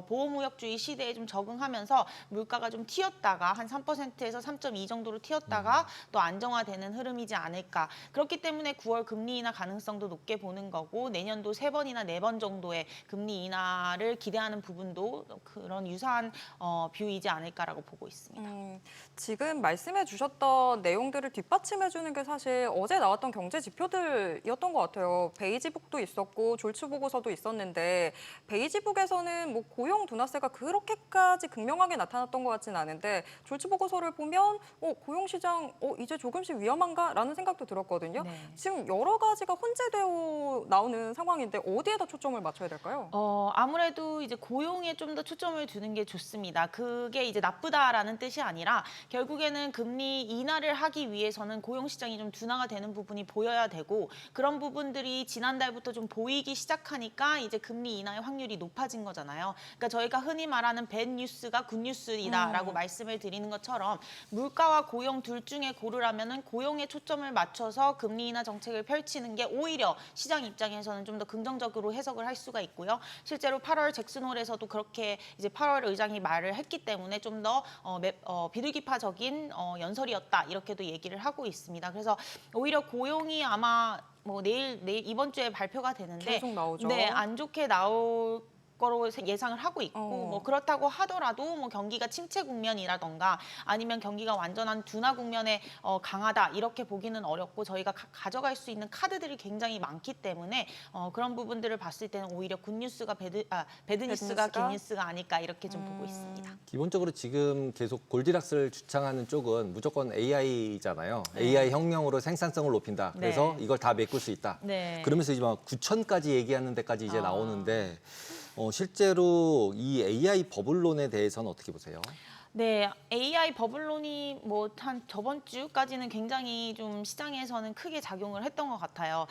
F: 보호무역주의 시대에 좀 적응하면서 물가가 좀 튀었다가 한 3%에서 3.2 정도로 튀었다가 또 안정화되는 흐름이지 않을까. 그렇기 때문에 9월 금리 인하 가능성도 높게 보는 거고 내년도 3번이나 4번 정도의 금리 인하를 기대하는 부분도 그런 유사한 뷰이지 않을까라고 보고 있습니다.
A: 지금 말씀해 주셨던 내용들을 뒷받침해주는 게 사실 어제 나왔던 경제 지표들이었던 것 같아요. 베이지북도 있었고 졸츠보고서도 있었는데 베이지북에서는 뭐 고용 둔화세가 그렇게까지 극명하게 나타났던 것 같지는 않은데 졸츠보고서를 보면 고용 시장 이제 조금씩 위험한가라는 생각도 들었거든요.
F: 네.
A: 지금 여러 가지가 혼재되어 나오는 상황인데 어디에다 초점을 맞춰야 될까요?
F: 아무래도 이제 고용에 좀 더 초점을 두는 게 좋습니다. 그게 이제 나쁘다라는 뜻이 아니라 결국에는 금리 인하를 하기 위해서는 고용 시장이 좀 둔화가 되는 부분이 보여야 되고 그런 부분들이 지난달부터 좀 보이기 시작하니까 이제 금리 인하의 확률이 높아진 거잖아요. 그러니까 저희가 흔히 말하는 밴 뉴스가 굿 뉴스이다라고 말씀을 드리는 것처럼 물가와 고용 둘 중에 고르라면은 고용에 초점을 맞춰서 금리 인하 정책을 펼치는 게 오히려 시장 입장에서는 좀 더 긍정적으로 해석을 할 수가 있고요. 실제로 8월 잭슨홀에서도 그렇게 이제 8월 의장이 말을 했기 때문에 좀 더 비둘기파적인 연설이었다 이렇게도 얘기를 하고 있습니다. 그래서 오히려 고용이 아마 뭐 내일 이번 주에 발표가 되는데
A: 계속 나오죠.
F: 네, 안 좋게 나올 거로 예상을 하고 있고
A: 어.
F: 뭐 그렇다고 하더라도 뭐 경기가 침체 국면이라던가 아니면 경기가 완전한 둔화 국면에 강하다 이렇게 보기는 어렵고 저희가 가져갈 수 있는 카드들이 굉장히 많기 때문에 그런 부분들을 봤을 때는 오히려 굿뉴스가 배드뉴스가 굿뉴스가 아닐까 이렇게 좀 보고 있습니다.
B: 기본적으로 지금 계속 골디락스를 주창하는 쪽은 무조건 AI잖아요. AI 혁명으로 생산성을 높인다. 그래서
F: 네.
B: 이걸 다 메꿀 수 있다.
F: 네.
B: 그러면서 이제 막 9천까지 얘기하는 데까지 이제 나오는데 실제로 이 AI 버블론에 대해서는 어떻게 보세요?
F: 네, AI 버블론이 뭐 한 저번 주까지는 굉장히 좀 시장에서는 크게 작용을 했던 것 같아요.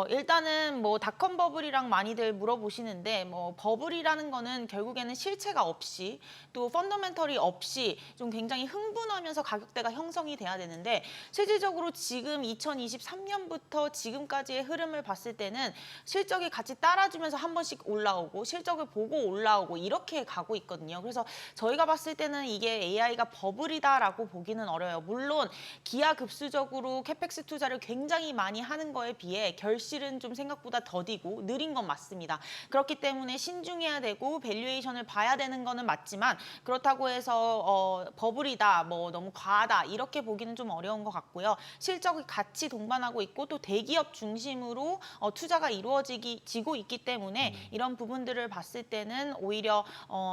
F: 일단은 뭐 닷컴 버블이랑 많이들 물어보시는데 뭐 버블이라는 거는 결국에는 실체가 없이 또 펀더멘털이 없이 좀 굉장히 흥분하면서 가격대가 형성이 돼야 되는데 실질적으로 지금 2023년부터 지금까지의 흐름을 봤을 때는 실적이 같이 따라주면서 한 번씩 올라오고 실적을 보고 올라오고 이렇게 가고 있거든요. 그래서 저희가 봤을 때는 이게 AI가 버블이다라고 보기는 어려워요. 물론 기하급수적으로 캐펙스 투자를 굉장히 많이 하는 거에 비해 결실은 좀 생각보다 더디고 느린 건 맞습니다. 그렇기 때문에 신중해야 되고 밸류에이션을 봐야 되는 거는 맞지만 그렇다고 해서 버블이다, 뭐 너무 과하다 이렇게 보기는 좀 어려운 것 같고요. 실적이 같이 동반하고 있고 또 대기업 중심으로 투자가 이루어지고 있기 때문에 이런 부분들을 봤을 때는 오히려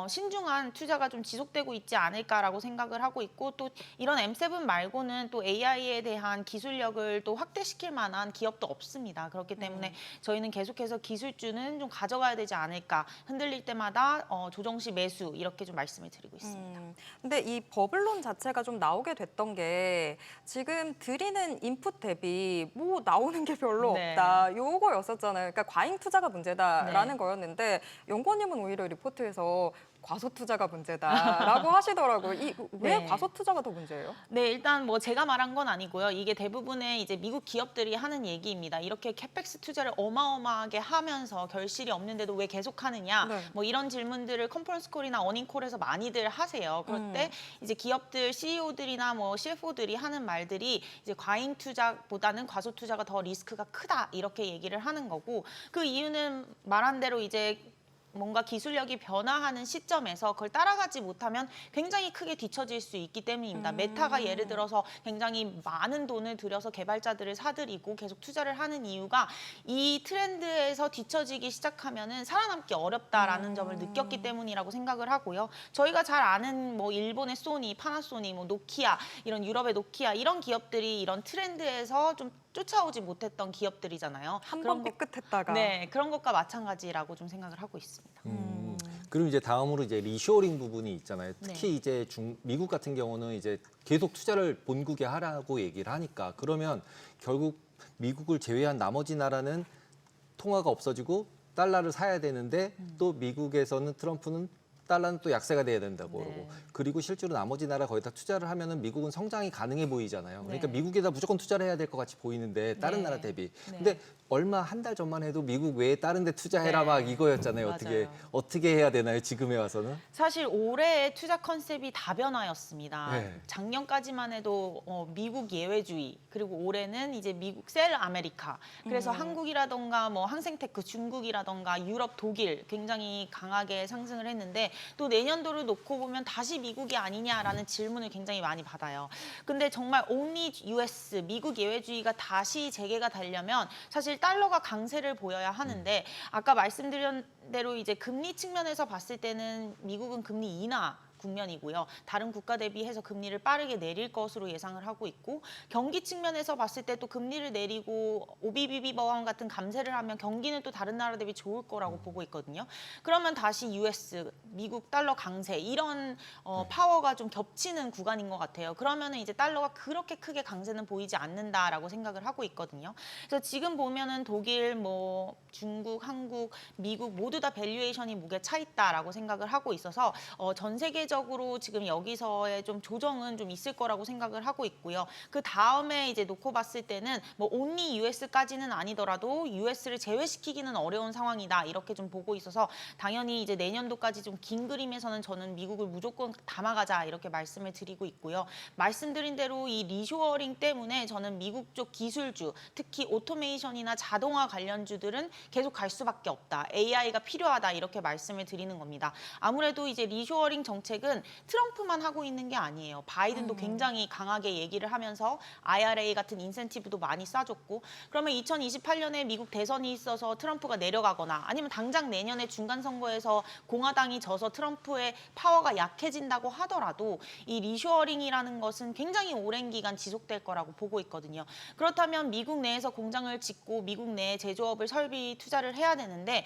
F: 신중한 투자가 좀 지속되고 있지 않을까라고 생각을 하고 있고 또 이런 M7 말고는 또 AI에 대한 기술력을 또 확대시킬 만한 기업도 없습니다. 그렇기 때문에 저희는 계속해서 기술주는 좀 가져가야 되지 않을까. 흔들릴 때마다 조정 시 매수 이렇게 좀 말씀을 드리고 있습니다.
A: 근데 이 버블론 자체가 좀 나오게 됐던 게 지금 드리는 인풋 대비 뭐 나오는 게 별로
F: 네.
A: 없다. 요거였었잖아요. 그러니까 과잉 투자가 문제다라는
F: 네.
A: 거였는데 연구원님은 오히려 리포트에서 과소 투자가 문제다라고 하시더라고요. 왜
F: 네.
A: 과소 투자가 더 문제예요?
F: 네, 일단 뭐 제가 말한 건 아니고요. 이게 대부분의 이제 미국 기업들이 하는 얘기입니다. 이렇게 캐펙스 투자를 어마어마하게 하면서 결실이 없는데도 왜 계속하느냐?
A: 네.
F: 뭐 이런 질문들을 컨퍼런스 콜이나 어닝 콜에서 많이들 하세요. 그럴 때 이제 기업들 CEO들이나 뭐 CFO들이 하는 말들이 이제 과잉 투자보다는 과소 투자가 더 리스크가 크다 이렇게 얘기를 하는 거고 그 이유는 말한 대로 이제 뭔가 기술력이 변화하는 시점에서 그걸 따라가지 못하면 굉장히 크게 뒤처질 수 있기 때문입니다. 메타가 예를 들어서 굉장히 많은 돈을 들여서 개발자들을 사들이고 계속 투자를 하는 이유가 이 트렌드에서 뒤처지기 시작하면은 살아남기 어렵다라는 점을 느꼈기 때문이라고 생각을 하고요. 저희가 잘 아는 뭐 일본의 소니, 파나소닉, 뭐 노키아, 이런 유럽의 노키아 이런 기업들이 이런 트렌드에서 좀 쫓아오지 못했던 기업들이잖아요.
A: 한
F: 그런
A: 번 삐끗했다가.
F: 네, 그런 것과 마찬가지라고 좀 생각을 하고 있습니다.
B: 그리고 이제 다음으로 이제 리쇼어링 부분이 있잖아요. 특히
F: 네.
B: 이제 미국 같은 경우는 이제 계속 투자를 본국에 하라고 얘기를 하니까 그러면 결국 미국을 제외한 나머지 나라는 통화가 없어지고 달러를 사야 되는데 또 미국에서는 트럼프는 달러는 또 약세가 돼야 된다고
F: 네.
B: 그러고 그리고 실제로 나머지 나라 거의 다 투자를 하면은 미국은 성장이 가능해 보이잖아요. 그러니까
F: 네.
B: 미국에다 무조건 투자를 해야 될 것 같이 보이는데 다른
F: 네.
B: 나라 대비.
F: 네.
B: 근데 얼마 한 달 전만 해도 미국 외에 다른 데 투자해라
F: 네.
B: 막 이거였잖아요.
F: 맞아요.
B: 어떻게 해야 되나요? 지금에 와서는?
F: 사실 올해의 투자 컨셉이 다변화였습니다.
B: 네.
F: 작년까지만 해도 미국 예외주의 그리고 올해는 이제 미국 셀 아메리카. 그래서 한국이라던가 뭐 항생테크 중국이라던가 유럽 독일 굉장히 강하게 상승을 했는데 또 내년도를 놓고 보면 다시 미국이 아니냐라는 질문을 굉장히 많이 받아요. 근데 정말 only US 미국 예외주의가 다시 재개가 되려면 사실 달러가 강세를 보여야 하는데 아까 말씀드린 대로 이제 금리 측면에서 봤을 때는 미국은 금리 인하 국면이고요. 다른 국가 대비해서 금리를 빠르게 내릴 것으로 예상을 하고 있고 경기 측면에서 봤을 때 또 금리를 내리고 OBBB 법안 같은 감세를 하면 경기는 또 다른 나라 대비 좋을 거라고 보고 있거든요. 그러면 다시 US, 미국 달러 강세 이런 파워가 좀 겹치는 구간인 것 같아요. 그러면은 이제 달러가 그렇게 크게 강세는 보이지 않는다라고 생각을 하고 있거든요. 그래서 지금 보면은 독일, 뭐 중국, 한국, 미국 모두 다 밸류에이션이 무게 차 있다라고 생각을 하고 있어서 전 세계적 기술적으로 지금 여기서의 좀 조정은 좀 있을 거라고 생각을 하고 있고요. 그 다음에 이제 놓고 봤을 때는 뭐 only US까지는 아니더라도 US를 제외시키기는 어려운 상황이다 이렇게 좀 보고 있어서 당연히 이제 내년도까지 좀 긴 그림에서는 저는 미국을 무조건 담아가자 이렇게 말씀을 드리고 있고요. 말씀드린 대로 이 리쇼어링 때문에 저는 미국 쪽 기술주, 특히 오토메이션이나 자동화 관련주들은 계속 갈 수밖에 없다. AI가 필요하다 이렇게 말씀을 드리는 겁니다. 아무래도 이제 리쇼어링 정책은 트럼프만 하고 있는 게 아니에요. 바이든도 굉장히 강하게 얘기를 하면서 IRA 같은 인센티브도 많이 쏴줬고 그러면 2028년에 미국 대선이 있어서 트럼프가 내려가거나 아니면 당장 내년에 중간 선거에서 공화당이 져서 트럼프의 파워가 약해진다고 하더라도 이 리쇼어링이라는 것은 굉장히 오랜 기간 지속될 거라고 보고 있거든요. 그렇다면 미국 내에서 공장을 짓고 미국 내에 제조업을 설비 투자를 해야 되는데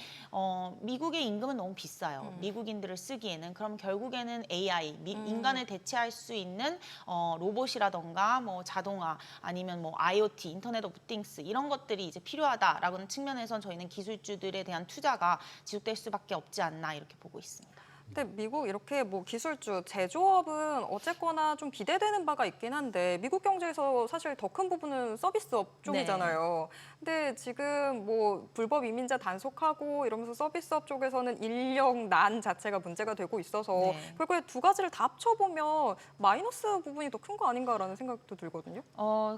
F: 미국의 임금은 너무 비싸요. 미국인들을 쓰기에는. 그럼 결국에는 AI, 인간을 대체할 수 있는 로봇이라던가 뭐 자동화 아니면 뭐 IoT, 인터넷 오브 띵스 이런 것들이 이제 필요하다라는 측면에선 저희는 기술주들에 대한 투자가 지속될 수밖에 없지 않나 이렇게 보고 있습니다.
A: 근데 미국 이렇게 뭐 기술주, 제조업은 어쨌거나 좀 기대되는 바가 있긴 한데 미국 경제에서 사실 더 큰 부분은 서비스업 쪽이잖아요. 근데 지금 뭐 불법 이민자 단속하고 이러면서 서비스업 쪽에서는 인력난 자체가 문제가 되고 있어서 결국에 두 가지를 다 합쳐보면 마이너스 부분이 더 큰 거 아닌가라는 생각도 들거든요.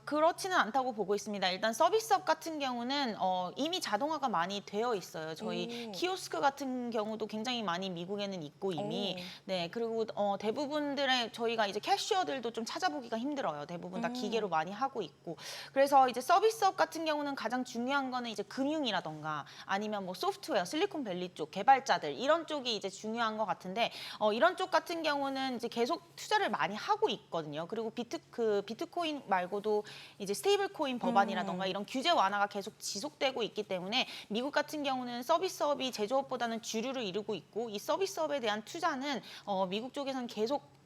F: 그렇지는 않다고 보고 있습니다. 일단 서비스업 같은 경우는 이미 자동화가 많이 되어 있어요. 저희 키오스크 같은 경우도 굉장히 많이 미국에는 있고 이미. 네, 그리고 대부분들의 저희가 이제 캐셔들도 좀 찾아보기가 힘들어요. 대부분 다 기계로 많이 하고 있고. 그래서 이제 서비스업 같은 경우는 가장 중요한 거는 이제 금융이라던가 아니면 뭐 소프트웨어, 실리콘밸리 쪽 개발자들 이런 쪽이 이제 중요한 것 같은데 이런 쪽 같은 경우는 이제 계속 투자를 많이 하고 있거든요. 그리고 비트코인 말고도 이제 스테이블 코인 법안이라던가 이런 규제 완화가 계속 지속되고 있기 때문에 미국 같은 경우는 서비스업이 제조업보다는 주류를 이루고 있고 이 서비스업에 대한 투자는 미국 쪽에서는 계속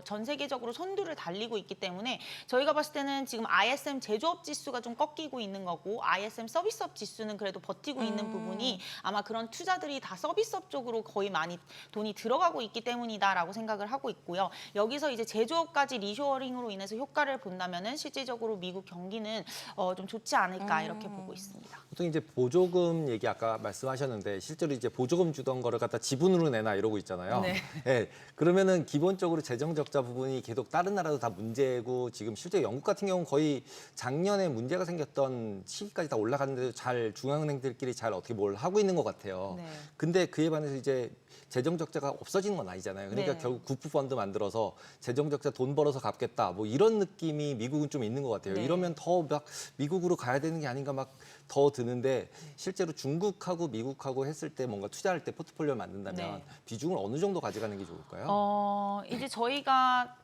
F: 전 세계적으로 선두를 달리고 있기 때문에 저희가 봤을 때는 지금 ISM 제조업 지수가 좀 꺾이고 있는 거고 ISM 서비스업 지수는 그래도 버티고 있는 부분이 아마 그런 투자들이 다 서비스업 쪽으로 거의 많이 돈이 들어가고 있기 때문이다라고 생각을 하고 있고요. 여기서 이제 제조업까지 리쇼어링으로 인해서 효과를 본다면은 실질적으로 미국 경기는 좀 좋지 않을까 이렇게 보고 있습니다.
B: 보통 이제 보조금 얘기 아까 말씀하셨는데 실제로 이제 보조금 주던 거를 갖다 지분으로 내놔 이러고 있잖아요. 네. 그러면은 기본적으로 재정 적자 부분이 계속 다른 나라도 다 문제고 지금 실제 영국 같은 경우는 거의 작년에 문제가 생겼던 시기까지 다 올라갔는데도 잘 중앙은행들끼리 잘 어떻게 뭘 하고 있는 것 같아요. 근데 그에 반해서 이제 재정 적자가 없어지는 건 아니잖아요. 그러니까 결국 구프 펀드 만들어서 재정 적자 돈 벌어서 갚겠다. 뭐 이런 느낌이 미국은 좀 있는 것 같아요. 이러면 더 막 미국으로 가야 되는 게 아닌가 막 더 드는데 실제로 중국하고 미국하고 했을 때 뭔가 투자할 때 포트폴리오 만든다면 비중을 어느 정도 가져가는 게 좋을까요?
F: 이제 저희가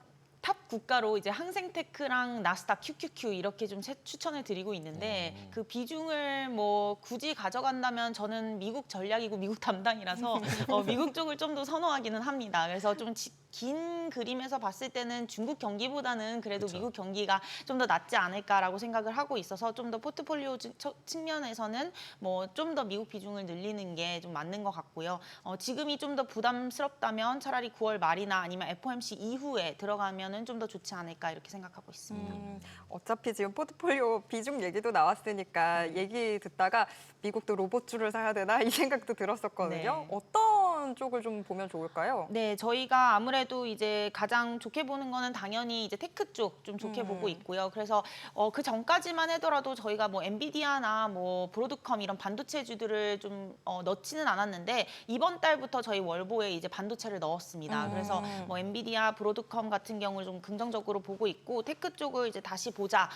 F: 탑 국가로 이제 항생테크랑 나스닥 QQQ 이렇게 좀 추천을 드리고 있는데 그 비중을 뭐 굳이 가져간다면 저는 미국 전략이고 미국 담당이라서 미국 쪽을 좀 더 선호하기는 합니다. 그래서 좀 긴 그림에서 봤을 때는 중국 경기보다는 그래도 미국 경기가 좀 더 낫지 않을까라고 생각을 하고 있어서 좀 더 포트폴리오 측면에서는 뭐 좀 더 미국 비중을 늘리는 게 좀 맞는 것 같고요. 지금이 좀 더 부담스럽다면 차라리 9월 말이나 아니면 FOMC 이후에 들어가면은 좀 더 좋지 않을까 이렇게 생각하고 있습니다.
A: 어차피 지금 포트폴리오 비중 얘기도 나왔으니까 얘기 듣다가 미국도 로봇주를 사야 되나 이 생각도 들었었거든요. 어떤 쪽을 좀 보면 좋을까요?
F: 네, 저희가 아무래도 이제 가장 좋게 보는 거는 당연히 이제 테크 쪽 좀 좋게 보고 있고요. 그래서 그 전까지만 하더라도 저희가 뭐 엔비디아나 뭐 브로드컴 이런 반도체주들을 좀 넣지는 않았는데 이번 달부터 저희 월보에 이제 반도체를 넣었습니다. 그래서 뭐 엔비디아, 브로드컴 같은 경우를 좀 긍정적으로 보고 있고 테크 쪽을 이제 다시 보자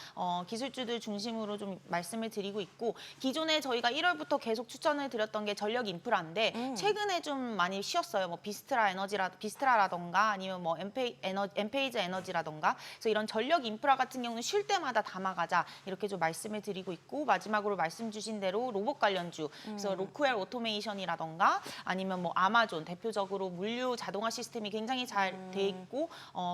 F: 기술주들 중심으로 좀 말씀을 드리고 있고 기존에 저희가 1월부터 계속 추천을 드렸던 게 전력 인프라인데 최근에 좀 많이 쉬었어요. 뭐 비스트라라던가 아니면 뭐 엔페이즈 에너지라던가 그래서 이런 전력 인프라 같은 경우는 쉴 때마다 담아가자 이렇게 좀 말씀을 드리고 있고 마지막으로 말씀 주신 대로 로봇 관련주 그래서 로크웰 오토메이션이라던가 아니면 뭐 아마존 대표적으로 물류 자동화 시스템이 굉장히 잘 돼 있고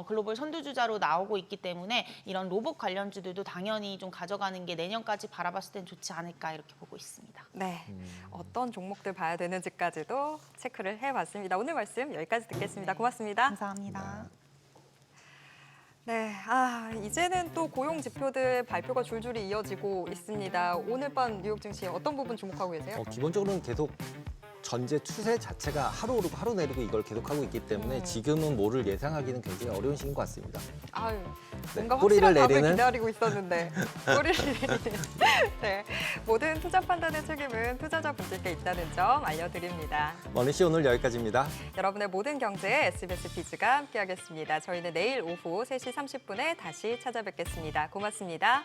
F: 글로벌 선두주자로 나오고 있기 때문에 이런 로봇 관련주들도 당연히 좀 가져가는 게 내년까지 바라봤을 땐 좋지 않을까 이렇게 보고 있습니다.
A: 네, 어떤 종목들 봐야 되는지까지도 체크를 해봤습니다. 오늘 말씀 여기까지 듣겠습니다. 고맙습니다.
F: 감사합니다.
A: 네, 이제는 또 고용 지표들 발표가 줄줄이 이어지고 있습니다. 오늘 밤 뉴욕 증시 어떤 부분 주목하고 계세요?
B: 기본적으로는 계속 전제 추세 자체가 하루 오르고 하루 내리고 이걸 계속하고 있기 때문에 지금은 뭐를 예상하기는 굉장히 어려운 시기인 것 같습니다.
A: 아유,
B: 네,
A: 뭔가
B: 꼬리를
A: 확실한 답을
B: 내리는
A: 기다리고 있었는데 꼬리를 내리는. 네, 모든 투자 판단의 책임은 투자자 분들께 있다는 점 알려드립니다.
B: 머니씨 오늘 여기까지입니다.
A: 여러분의 모든 경제에 SBS 비즈가 함께하겠습니다. 저희는 내일 오후 3시 30분에 다시 찾아뵙겠습니다. 고맙습니다.